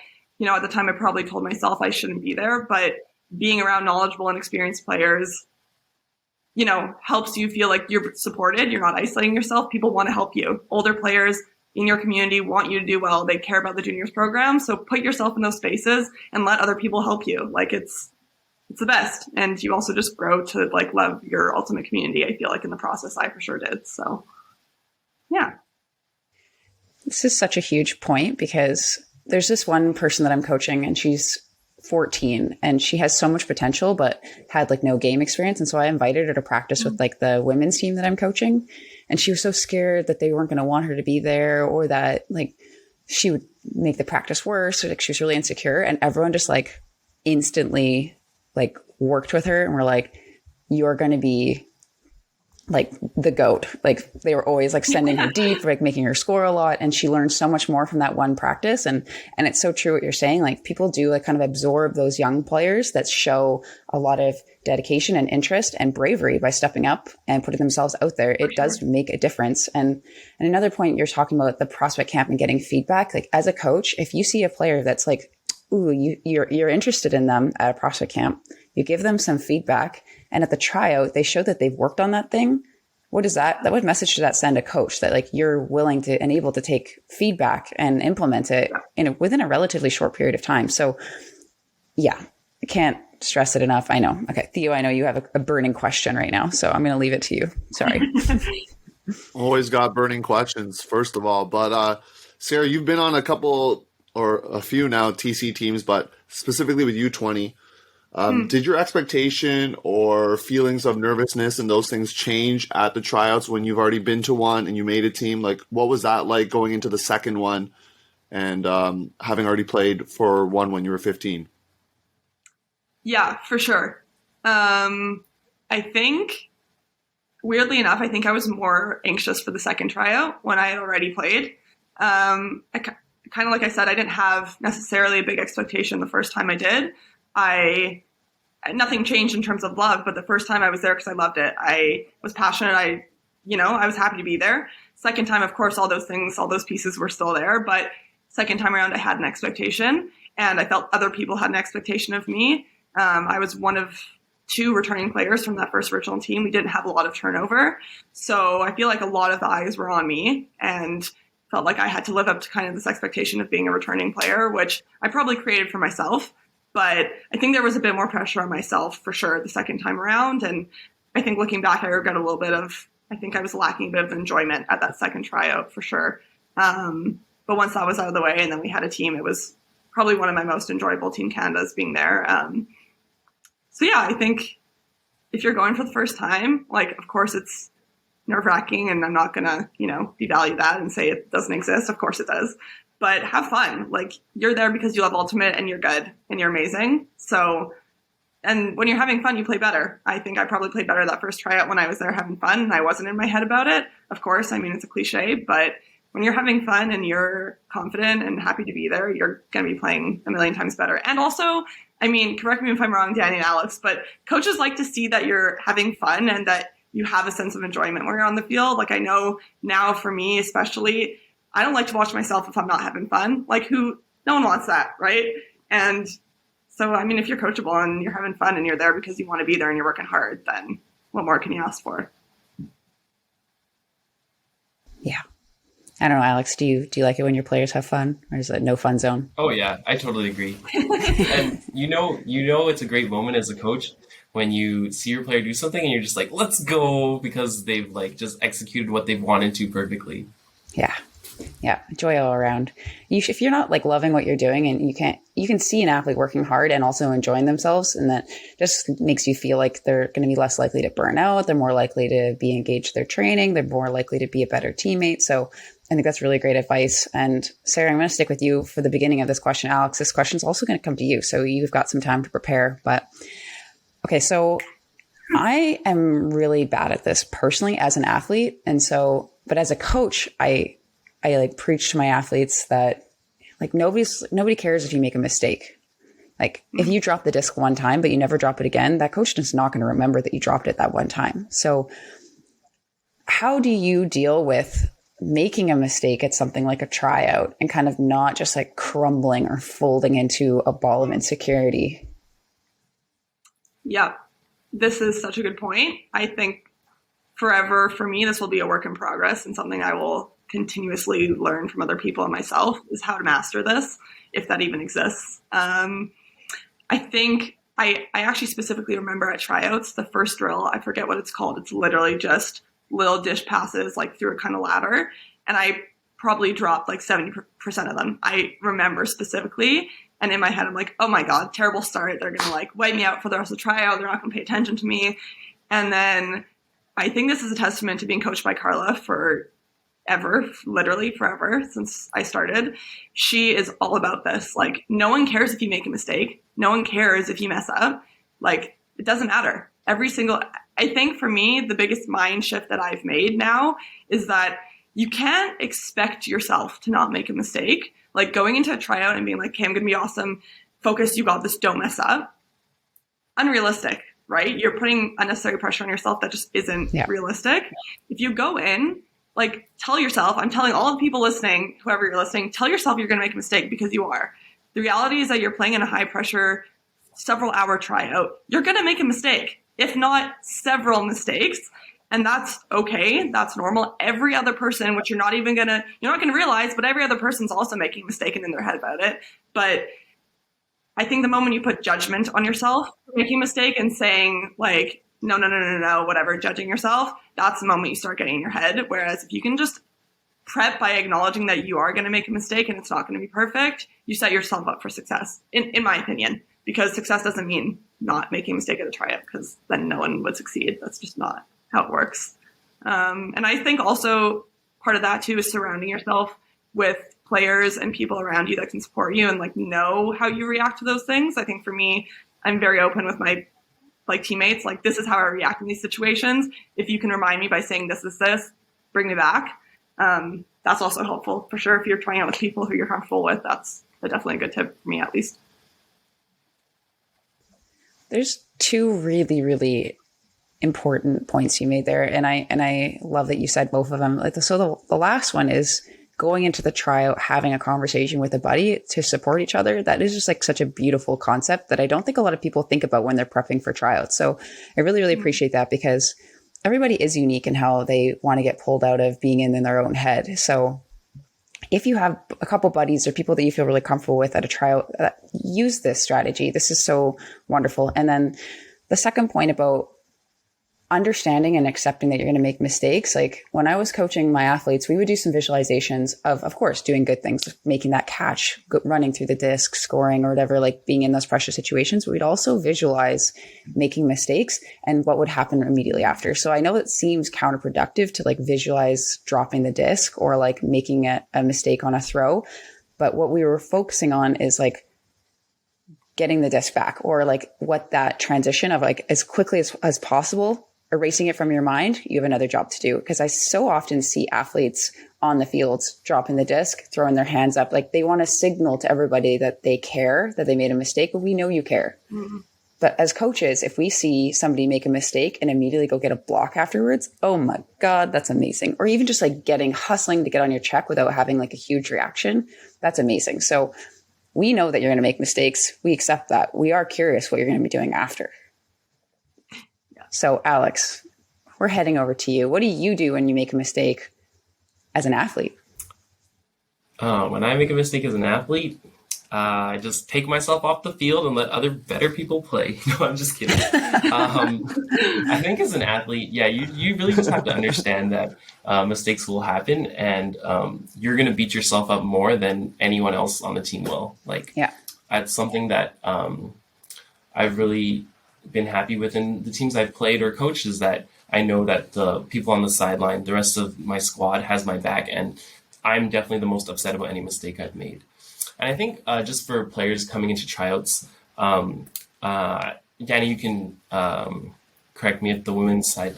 at the time I probably told myself I shouldn't be there, but being around knowledgeable and experienced players, helps you feel like you're supported. You're not isolating yourself. People want to help you. Older players in your community want you to do well. They care about the juniors program. So put yourself in those spaces and let other people help you. It's the best. And you also just grow to love your ultimate community. I feel in the process, I for sure did. So yeah. This is such a huge point because there's this one person that I'm coaching and she's 14 and she has so much potential, but had no game experience. And so I invited her to practice with the women's team that I'm coaching. And she was so scared that they weren't going to want her to be there or that she would make the practice worse, or she was really insecure. And everyone just instantly worked with her and were like, you're going to be the GOAT. They were always sending her deep, making her score a lot. And she learned so much more from that one practice. And it's so true what you're saying. People do kind of absorb those young players that show a lot of dedication and interest and bravery by stepping up and putting themselves out there. It does make a difference. And another point, you're talking about the Prospect Camp and getting feedback. As a coach, if you see a player that's ooh, you're interested in them at a Prospect Camp, you give them some feedback. And at the tryout, they show that they've worked on that thing. What message does that send a coach that you're willing to and able to take feedback and implement it within a relatively short period of time? So yeah, I can't stress it enough. I know. Okay. Theo, I know you have a burning question right now, so I'm going to leave it to you. Sorry. Always got burning questions, first of all. But Sarah, you've been on a couple or a few now TC teams, but specifically with U20. Did your expectation or feelings of nervousness and those things change at the tryouts when you've already been to one and you made a team? Like, what was that like going into the second one and having already played for one when you were 15? Yeah, for sure. I think, weirdly enough, I think I was more anxious for the second tryout when I had already played. Kind of like I said, I didn't have necessarily a big expectation the first time I did. Nothing changed in terms of love, but the first time I was there because I loved it. I was passionate. I was happy to be there. Second time, of course, all those things, all those pieces were still there. But second time around, I had an expectation, and I felt other people had an expectation of me. I was one of 2 returning players from that first original team. We didn't have a lot of turnover. So I feel like a lot of the eyes were on me and felt like I had to live up to kind of this expectation of being a returning player, which I probably created for myself. But I think there was a bit more pressure on myself for sure the second time around. And I think looking back, I regret a little bit of, I think I was lacking a bit of enjoyment at that second tryout for sure. But once that was out of the way and then we had a team, it was probably one of my most enjoyable Team Canadas being there. So yeah, I think if you're going for the first time, like, of course it's nerve-wracking and I'm not going to, devalue that and say it doesn't exist. Of course it does. But have fun. Like, you're there because you love Ultimate and you're good and you're amazing. So, and when you're having fun, you play better. I think I probably played better that first tryout when I was there having fun and I wasn't in my head about it. Of course, I mean, it's a cliche, but when you're having fun and you're confident and happy to be there, you're going to be playing a million times better. And also, I mean, correct me if I'm wrong, Danie and Alex, but coaches like to see that you're having fun and that you have a sense of enjoyment when you're on the field. Like, I know now for me, especially, I don't like to watch myself if I'm not having fun. Like, no one wants that, right? And so, I mean, if you're coachable and you're having fun and you're there because you want to be there and you're working hard, then what more can you ask for? Yeah. I don't know, Alex, do you like it when your players have fun, or is it no fun zone? Oh yeah, I totally agree. And it's a great moment as a coach when you see your player do something and you're just like, let's go, because they've like just executed what they've wanted to perfectly. Yeah, joy all around. If you're not like loving what you're doing, and you can see an athlete working hard and also enjoying themselves, and that just makes you feel like they're going to be less likely to burn out. They're more likely to be engaged in their training. They're more likely to be a better teammate. So I think that's really great advice. And Sarah, I'm going to stick with you for the beginning of this question. Alex, this question is also going to come to you, so you've got some time to prepare. But okay, so I am really bad at this personally as an athlete, but as a coach, I like preach to my athletes that like nobody cares if you make a mistake. Like if you drop the disc one time, but you never drop it again, that coach is not going to remember that you dropped it that one time. So how do you deal with making a mistake at something like a tryout and kind of not just like crumbling or folding into a ball of insecurity? Yeah, this is such a good point. I think forever for me, this will be a work in progress and something I will continuously learn from other people and myself is how to master this, if that even exists. I think I actually specifically remember at tryouts, the first drill, I forget what it's called. It's literally just little dish passes like through a kind of ladder. And I probably dropped like 70% of them. I remember specifically. And in my head, I'm like, oh my God, terrible start. They're going to like wipe me out for the rest of the tryout. They're not going to pay attention to me. And then I think this is a testament to being coached by Carla literally forever since I started. She is all about this. Like, no one cares if you make a mistake. No one cares if you mess up. Like, it doesn't matter. I think for me, the biggest mind shift that I've made now is that you can't expect yourself to not make a mistake. Like going into a tryout and being like, okay, I'm going to be awesome. Focus, you got this, don't mess up. Unrealistic, right? You're putting unnecessary pressure on yourself that just isn't realistic. If you go in, like, tell yourself, I'm telling all the people listening, whoever you're listening, tell yourself you're going to make a mistake because you are. The reality is that you're playing in a high pressure, several hour tryout. You're going to make a mistake, if not several mistakes. And that's okay. That's normal. Every other person, which you're not going to realize, but every other person's also making a mistake and in their head about it. But I think the moment you put judgment on yourself for making a mistake and saying like, no, whatever, judging yourself, that's the moment you start getting in your head. Whereas if you can just prep by acknowledging that you are going to make a mistake and it's not going to be perfect, you set yourself up for success, in my opinion, because success doesn't mean not making a mistake at the tryout, because then no one would succeed. That's just not how it works. And I think also part of that too is surrounding yourself with players and people around you that can support you and like know how you react to those things. I think for me, I'm very open with my teammates. Like, this is how I react in these situations. If you can remind me by saying this, bring me back. That's also helpful for sure. If you're trying out with people who you're comfortable with, that's definitely a good tip for me, at least. There's two really, really important points you made there. And I love that you said both of them. Like, so the last one is going into the tryout, having a conversation with a buddy to support each other. That is just like such a beautiful concept that I don't think a lot of people think about when they're prepping for tryouts. So I really, really appreciate that, because everybody is unique in how they want to get pulled out of being in their own head. So if you have a couple buddies or people that you feel really comfortable with at a tryout, use this strategy. This is so wonderful. And then the second point about understanding and accepting that you're going to make mistakes. Like, when I was coaching my athletes, we would do some visualizations of course, doing good things, making that catch, running through the disc, scoring or whatever, like being in those pressure situations. We'd also visualize making mistakes and what would happen immediately after. So I know it seems counterproductive to like visualize dropping the disc or like making a mistake on a throw. But what we were focusing on is like getting the disc back, or like what that transition of like as quickly as possible, erasing it from your mind. You have another job to do, because I so often see athletes on the fields dropping the disc, throwing their hands up. Like, they want to signal to everybody that they care, that they made a mistake, but we know you care. Mm-hmm. But as coaches, if we see somebody make a mistake and immediately go get a block afterwards, oh my God, that's amazing. Or even just like hustling to get on your check without having like a huge reaction. That's amazing. So we know that you're going to make mistakes. We accept that. We are curious what you're going to be doing after. So Alex, we're heading over to you. What do you do when you make a mistake as an athlete? When I make a mistake as an athlete, I just take myself off the field and let other better people play. No, I'm just kidding. I think as an athlete, you really just have to understand that mistakes will happen, and you're going to beat yourself up more than anyone else on the team will. That's something that I've really been happy with in the teams I've played or coached, is that I know that the people on the sideline, the rest of my squad has my back, and I'm definitely the most upset about any mistake I've made. And I think just for players coming into tryouts, Danie, you can correct me if the women's side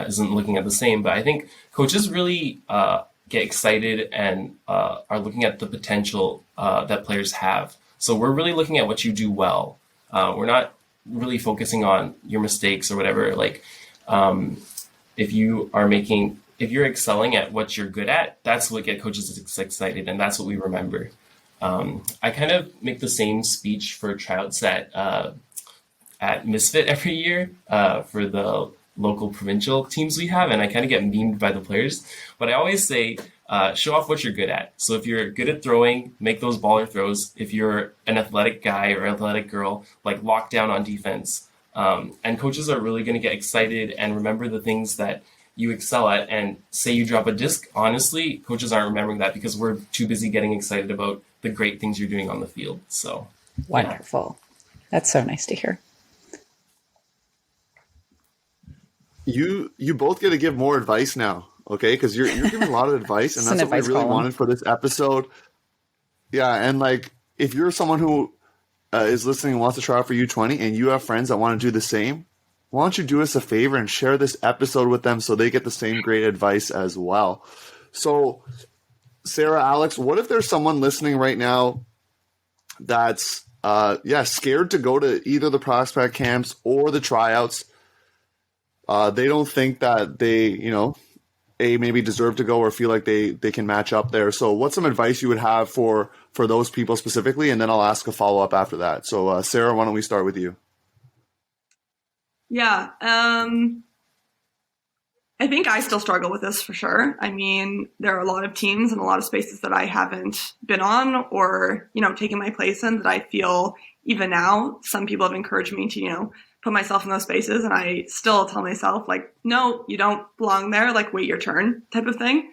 isn't looking at the same, but I think coaches really get excited and are looking at the potential that players have. So we're really looking at what you do well. We're not really focusing on your mistakes or whatever. Like, if you're excelling at what you're good at, that's what get coaches excited, and that's what we remember. I kind of make the same speech for tryouts at Misfit every year for the local provincial teams we have, and I kind of get memed by the players. But I always say, show off what you're good at. So if you're good at throwing, make those baller throws. If you're an athletic guy or athletic girl, like, lock down on defense. And coaches are really going to get excited and remember the things that you excel at. And say you drop a disc, honestly, coaches aren't remembering that because we're too busy getting excited about the great things you're doing on the field. So wonderful. That's so nice to hear. You both get to give more advice now, okay? Because you're giving a lot of advice, and that's what we really wanted for this episode. Yeah, and like, if you're someone who is listening and wants to try out for U20, and you have friends that want to do the same, why don't you do us a favor and share this episode with them so they get the same great advice as well? So, Sarah, Alex, what if there's someone listening right now that's scared to go to either the prospect camps or the tryouts? They don't think that they, maybe deserve to go or feel like they can match up there. So what's some advice you would have for those people specifically? And then I'll ask a follow-up after that. So Sarah, why don't we start with you? Yeah. I think I still struggle with this for sure. I mean, there are a lot of teams and a lot of spaces that I haven't been on or, taken my place in that I feel even now, some people have encouraged me to, put myself in those spaces. And I still tell myself, like, no, you don't belong there. Like, wait your turn type of thing.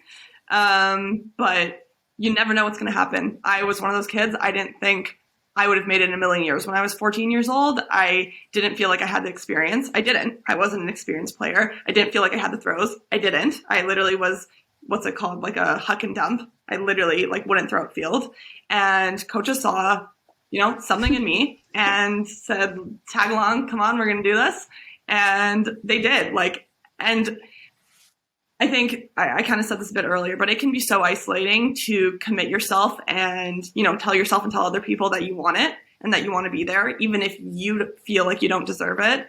But you never know what's going to happen. I was one of those kids. I didn't think I would have made it in a million years. When I was 14 years old, I didn't feel like I had the experience. I didn't. I wasn't an experienced player. I didn't feel like I had the throws. I didn't. I literally was, what's it called, like a Huckin dump. I literally like wouldn't throw outfield. And coaches saw, something in me and said, tag along, come on, we're going to do this. And they did. And I think I kind of said this a bit earlier, but it can be so isolating to commit yourself and, tell yourself and tell other people that you want it and that you want to be there, even if you feel like you don't deserve it.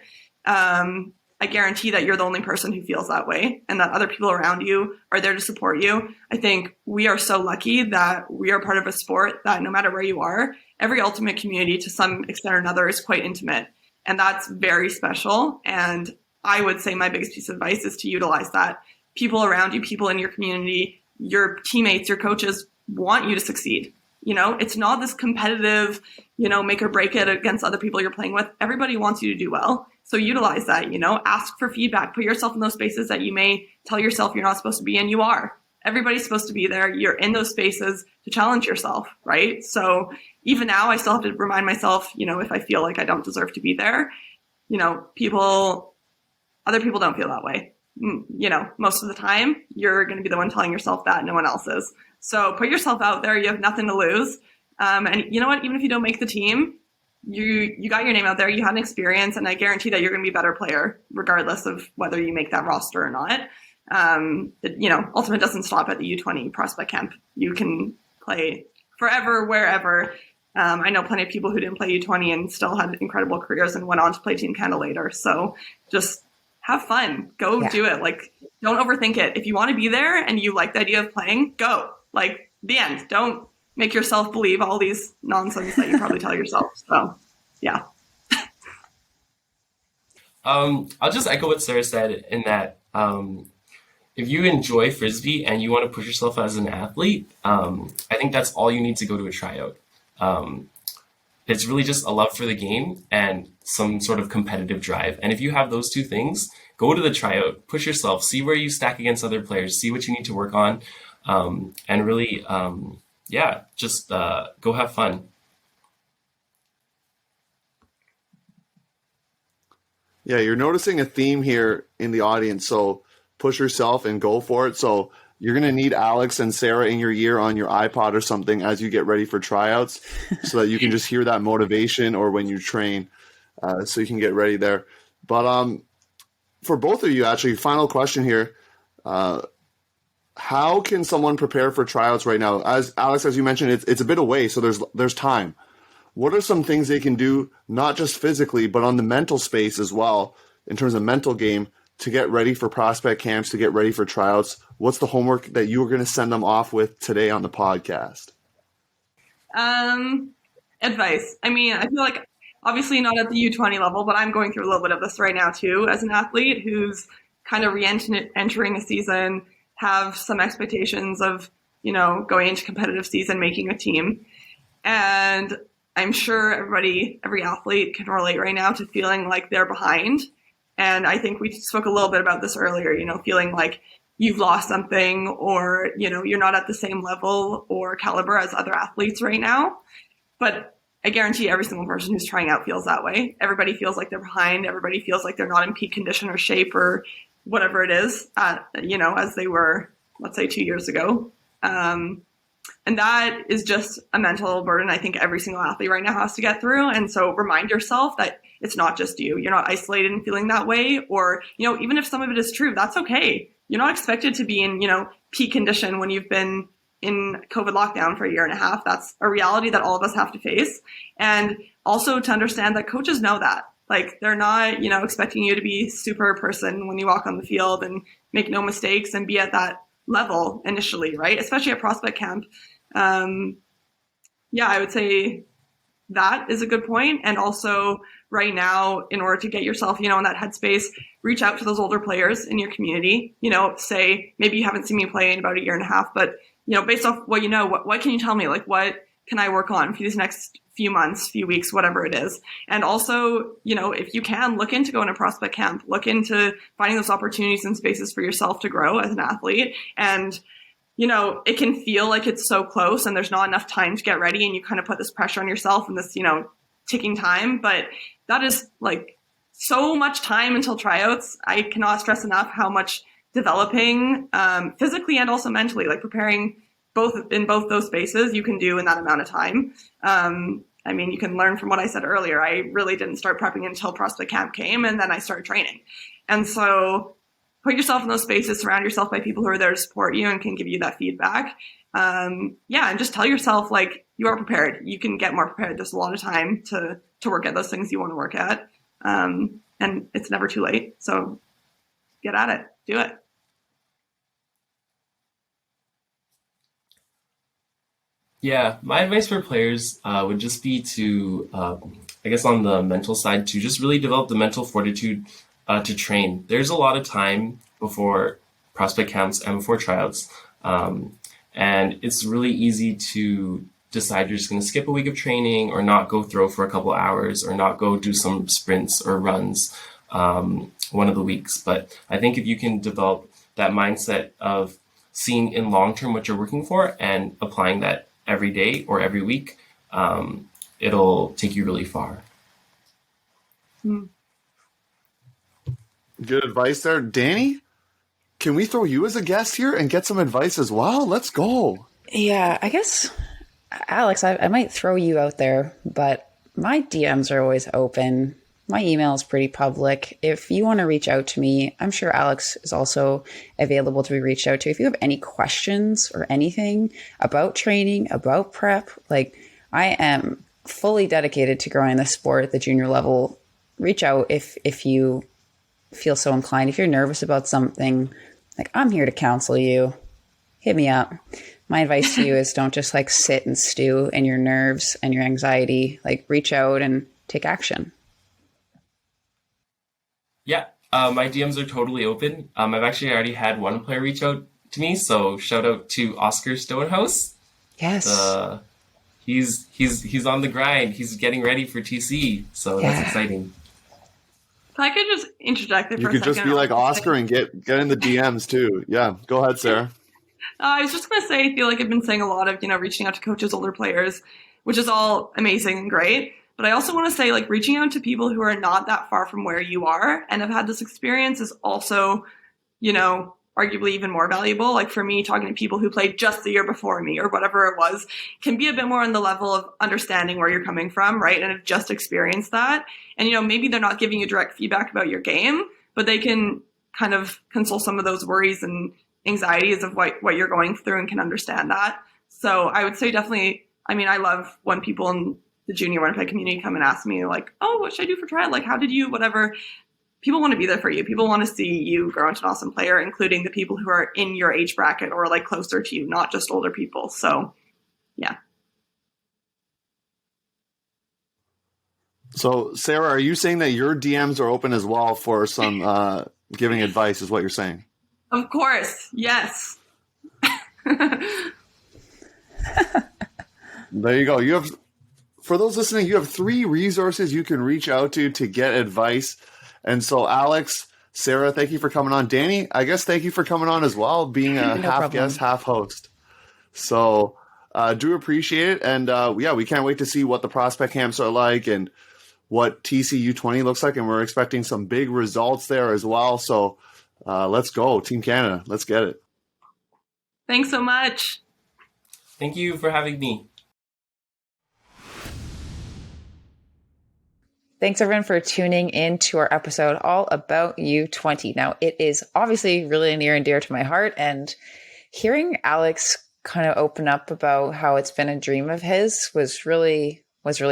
I guarantee that you're the only person who feels that way and that other people around you are there to support you. I think we are so lucky that we are part of a sport that no matter where you are, every ultimate community to some extent or another is quite intimate. And that's very special. And I would say my biggest piece of advice is to utilize that. People around you, people in your community, your teammates, your coaches want you to succeed. It's not this competitive, make or break it against other people you're playing with. Everybody wants you to do well. So utilize that, ask for feedback, put yourself in those spaces that you may tell yourself you're not supposed to be in. You are. Everybody's supposed to be there. You're in those spaces to challenge yourself, right? So even now I still have to remind myself, if I feel like I don't deserve to be there, other people don't feel that way. Most of the time you're going to be the one telling yourself that, no one else is. So put yourself out there. You have nothing to lose. And you know what? Even if you don't make the team, you got your name out there. You had an experience, and I guarantee that you're going to be a better player, regardless of whether you make that roster or not. Ultimate doesn't stop at the U20 prospect camp. You can play forever, wherever. I know plenty of people who didn't play U20 and still had incredible careers and went on to play Team Canada later. So just have fun. Go do it. Don't overthink it. If you want to be there and you like the idea of playing, go. The end. Don't make yourself believe all these nonsense that you probably tell yourself. So, yeah. I'll just echo what Sarah said in that if you enjoy Frisbee and you want to push yourself as an athlete, I think that's all you need to go to a tryout. It's really just a love for the game and some sort of competitive drive. And if you have those two things, go to the tryout, push yourself, see where you stack against other players, see what you need to work on, and really, just go have fun. Yeah, you're noticing a theme here in the audience, so push yourself and go for it. So you're going to need Alex and Sarah in your ear on your iPod or something as you get ready for tryouts so that you can just hear that motivation or when you train so you can get ready there. But for both of you, actually, final question here. How can someone prepare for tryouts right now? As Alex, as you mentioned, it's a bit away, so there's time. What are some things they can do, not just physically, but on the mental space as well, in terms of mental game, to get ready for prospect camps, to get ready for tryouts? What's the homework that you were going to send them off with today on the podcast? Advice. I mean, I feel like obviously not at the U20 level, but I'm going through a little bit of this right now too, as an athlete who's kind of re-entering a season, have some expectations of, going into competitive season, making a team. And I'm sure every athlete can relate right now to feeling like they're behind. And I think we spoke a little bit about this earlier, feeling like you've lost something or, you're not at the same level or caliber as other athletes right now. But I guarantee every single person who's trying out feels that way. Everybody feels like they're behind. Everybody feels like they're not in peak condition or shape or whatever it is, as they were, let's say 2 years ago. And that is just a mental burden I think every single athlete right now has to get through. And so remind yourself that it's not just you. You're not isolated in feeling that way. Or, even if some of it is true, that's okay. You're not expected to be in, peak condition when you've been in COVID lockdown for a year and a half. That's a reality that all of us have to face. And also to understand that coaches know that. They're not, expecting you to be super person when you walk on the field and make no mistakes and be at that level initially, right? Especially at prospect camp. I would say that is a good point. And also right now, in order to get yourself, in that headspace, reach out to those older players in your community, say, maybe you haven't seen me play in about a year and a half, but, based off what what can you tell me? What can I work on for these next few months, few weeks, whatever it is? And also, if you can, look into going to prospect camp, look into finding those opportunities and spaces for yourself to grow as an athlete. And, it can feel like it's so close and there's not enough time to get ready, and you kind of put this pressure on yourself and this, ticking time. But that is like so much time until tryouts. I cannot stress enough how much developing physically and also mentally, like preparing in both those spaces, you can do in that amount of time. You can learn from what I said earlier. I really didn't start prepping until prospect camp came, and then I started training. And so put yourself in those spaces, surround yourself by people who are there to support you and can give you that feedback. And just tell yourself, like, you are prepared. You can get more prepared. There's a lot of time to work at those things you want to work at. And it's never too late. So get at it. Do it. Yeah, my advice for players would just be to, I guess on the mental side, to just really develop the mental fortitude to train. There's a lot of time before prospect camps and before tryouts. And it's really easy to decide you're just going to skip a week of training or not go throw for a couple hours or not go do some sprints or runs one of the weeks. But I think if you can develop that mindset of seeing in long term what you're working for and applying that every day or every week, it'll take you really far. Good advice there. Danie, can we throw you as a guest here and get some advice as well? Let's go. Yeah, I guess, Alex, I might throw you out there, but my DMs are always open. My email is pretty public. If you want to reach out to me, I'm sure Alex is also available to be reached out to. If you have any questions or anything about training, about prep, like, I am fully dedicated to growing this sport at the junior level. Reach out if you feel so inclined. If you're nervous about something, like, I'm here to counsel you. Hit me up. My advice to you is don't just like sit and stew in your nerves and your anxiety. Like, reach out and take action. Yeah, my DMs are totally open. I've actually already had one player reach out to me, so shout out to Oscar Stonehouse. Yes. He's on the grind. He's getting ready for TC, so that's exciting. If I could just interject there for a second. You could just be like Oscar and get in the DMs too. Yeah, go ahead, Sarah. I was just going to say, I feel like I've been saying a lot of, reaching out to coaches, older players, which is all amazing and great. But I also want to say, like, reaching out to people who are not that far from where you are and have had this experience is also, arguably even more valuable. Like, for me, talking to people who played just the year before me or whatever it was can be a bit more on the level of understanding where you're coming from, right? And have just experienced that. And, maybe they're not giving you direct feedback about your game, but they can kind of console some of those worries and anxieties of what you're going through and can understand that. So I would say definitely, I love when people in the junior Winnipeg community come and ask me, like, oh, what should I do for trial? Like, how did you, whatever. People want to be there for you. People want to see you grow into an awesome player, including the people who are in your age bracket or like closer to you, not just older people. So, yeah. So, Sarah, are you saying that your DMs are open as well for some giving advice is what you're saying? Of course. Yes. There you go. For those listening, you have 3 resources you can reach out to get advice. And so, Alex, Sarah, thank you for coming on. Danie, I guess thank you for coming on as well, being a half guest, half host. So, do appreciate it. And we can't wait to see what the prospect camps are like and what TCU20 looks like. And we're expecting some big results there as well. So, let's go, Team Canada. Let's get it. Thanks so much. Thank you for having me. Thanks, everyone, for tuning in to our episode all about U20. Now, it is obviously really near and dear to my heart, and hearing Alex kind of open up about how it's been a dream of his was really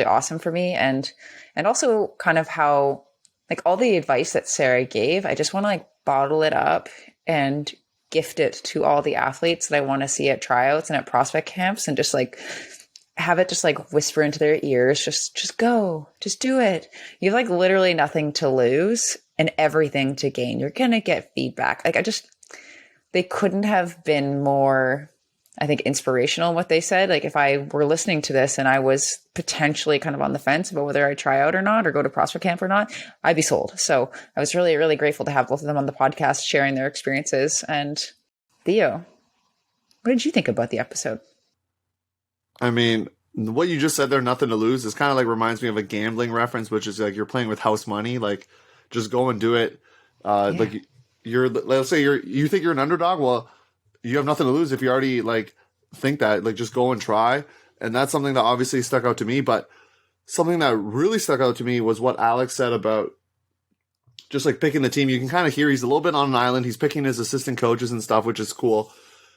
awesome for me, and also kind of how, like, all the advice that Sarah gave, I just want to like bottle it up and gift it to all the athletes that I want to see at tryouts and at prospect camps, and just like have it just like whisper into their ears, just go, just do it. You have like literally nothing to lose and everything to gain. You're going to get feedback. Like, they couldn't have been more, I think, inspirational in what they said. Like, if I were listening to this and I was potentially kind of on the fence about whether I try out or not, or go to prospect camp or not, I'd be sold. So I was really, really grateful to have both of them on the podcast sharing their experiences. And Theo, What did you think about the episode? I mean, what you just said there, nothing to lose, is kind of like reminds me of a gambling reference, which is like you're playing with house money. Like, just go and do it. Like let's say you think you're an underdog. Well, you have nothing to lose if you already like think that. Like, just go and try. And that's something that obviously stuck out to me. But something that really stuck out to me was what Alex said about just like picking the team. You can kind of hear he's a little bit on an island. He's picking his assistant coaches and stuff, which is cool.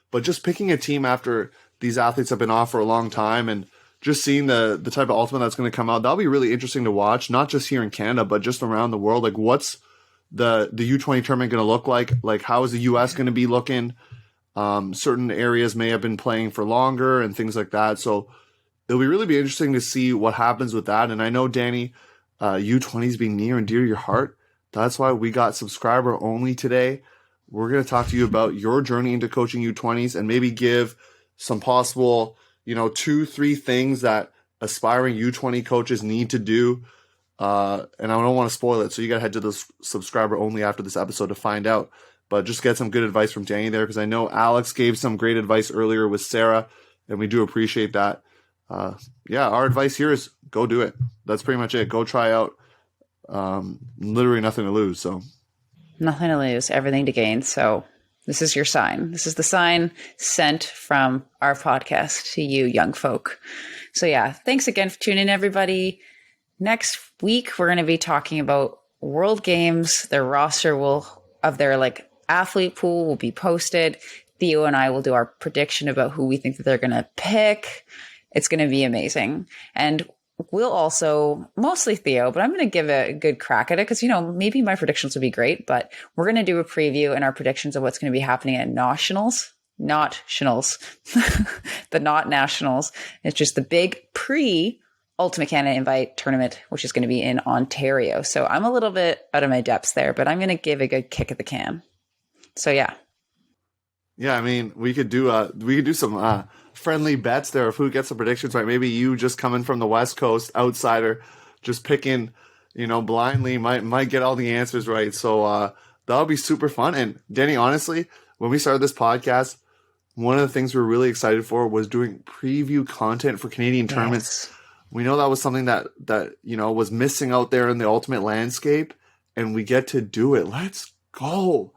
But just picking a team after these athletes have been off for a long time and just seeing the type of ultimate that's going to come out, that'll be really interesting to watch, not just here in Canada, but just around the world. Like, what's the U20 tournament going to look like? Like, how is the U.S. going to be looking? Certain areas may have been playing for longer and things like that. So it'll really be interesting to see what happens with that. And I know, Danie, U20 is being near and dear to your heart. That's why we got subscriber only today. We're going to talk to you about your journey into coaching U20s and maybe give some possible, 2-3 things that aspiring U20 coaches need to do. And I don't want to spoil it, so you got to head to the subscriber only after this episode to find out. But just get some good advice from Danie there, because I know Alex gave some great advice earlier with Sarah, and we do appreciate that. Our advice here is go do it. That's pretty much it. Go try out. Literally nothing to lose. So nothing to lose, everything to gain. So this is your sign. This is the sign sent from our podcast to you, young folk. So yeah, thanks again for tuning in, everybody. Next week, we're going to be talking about World Games. Their roster of their athlete pool will be posted. Theo and I will do our prediction about who we think that they're going to pick. It's going to be amazing. And we'll also, mostly Theo, but I'm going to give a good crack at it because, maybe my predictions will be great, but we're going to do a preview and our predictions of what's going to be happening at Nationals, not Nationals, the not Nationals. It's just the big Ultimate Canada Invite tournament, which is going to be in Ontario. So I'm a little bit out of my depths there, but I'm going to give a good kick at the can. So yeah. Yeah, I mean, we could do some friendly bets there of who gets the predictions right. Maybe you just coming from the West Coast, outsider, just picking, blindly might get all the answers right. So that'll be super fun. And Danie, honestly, when we started this podcast, one of the things we were really excited for was doing preview content for Canadian tournaments. Yes. We know that was something that was missing out there in the ultimate landscape, and we get to do it. Let's go.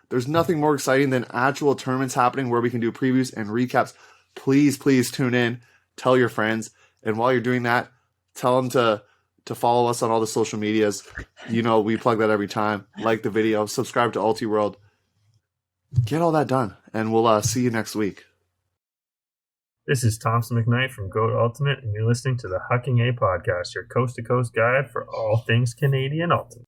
There's nothing more exciting than actual tournaments happening where we can do previews and recaps. Please tune in. Tell your friends. And while you're doing that, tell them to follow us on all the social medias. We plug that every time. Like the video. Subscribe to Ulti World. Get all that done. And we'll see you next week. This is Thompson McKnight from Goat Ultimate, and you're listening to the Huckin A podcast, your coast-to-coast guide for all things Canadian Ultimate.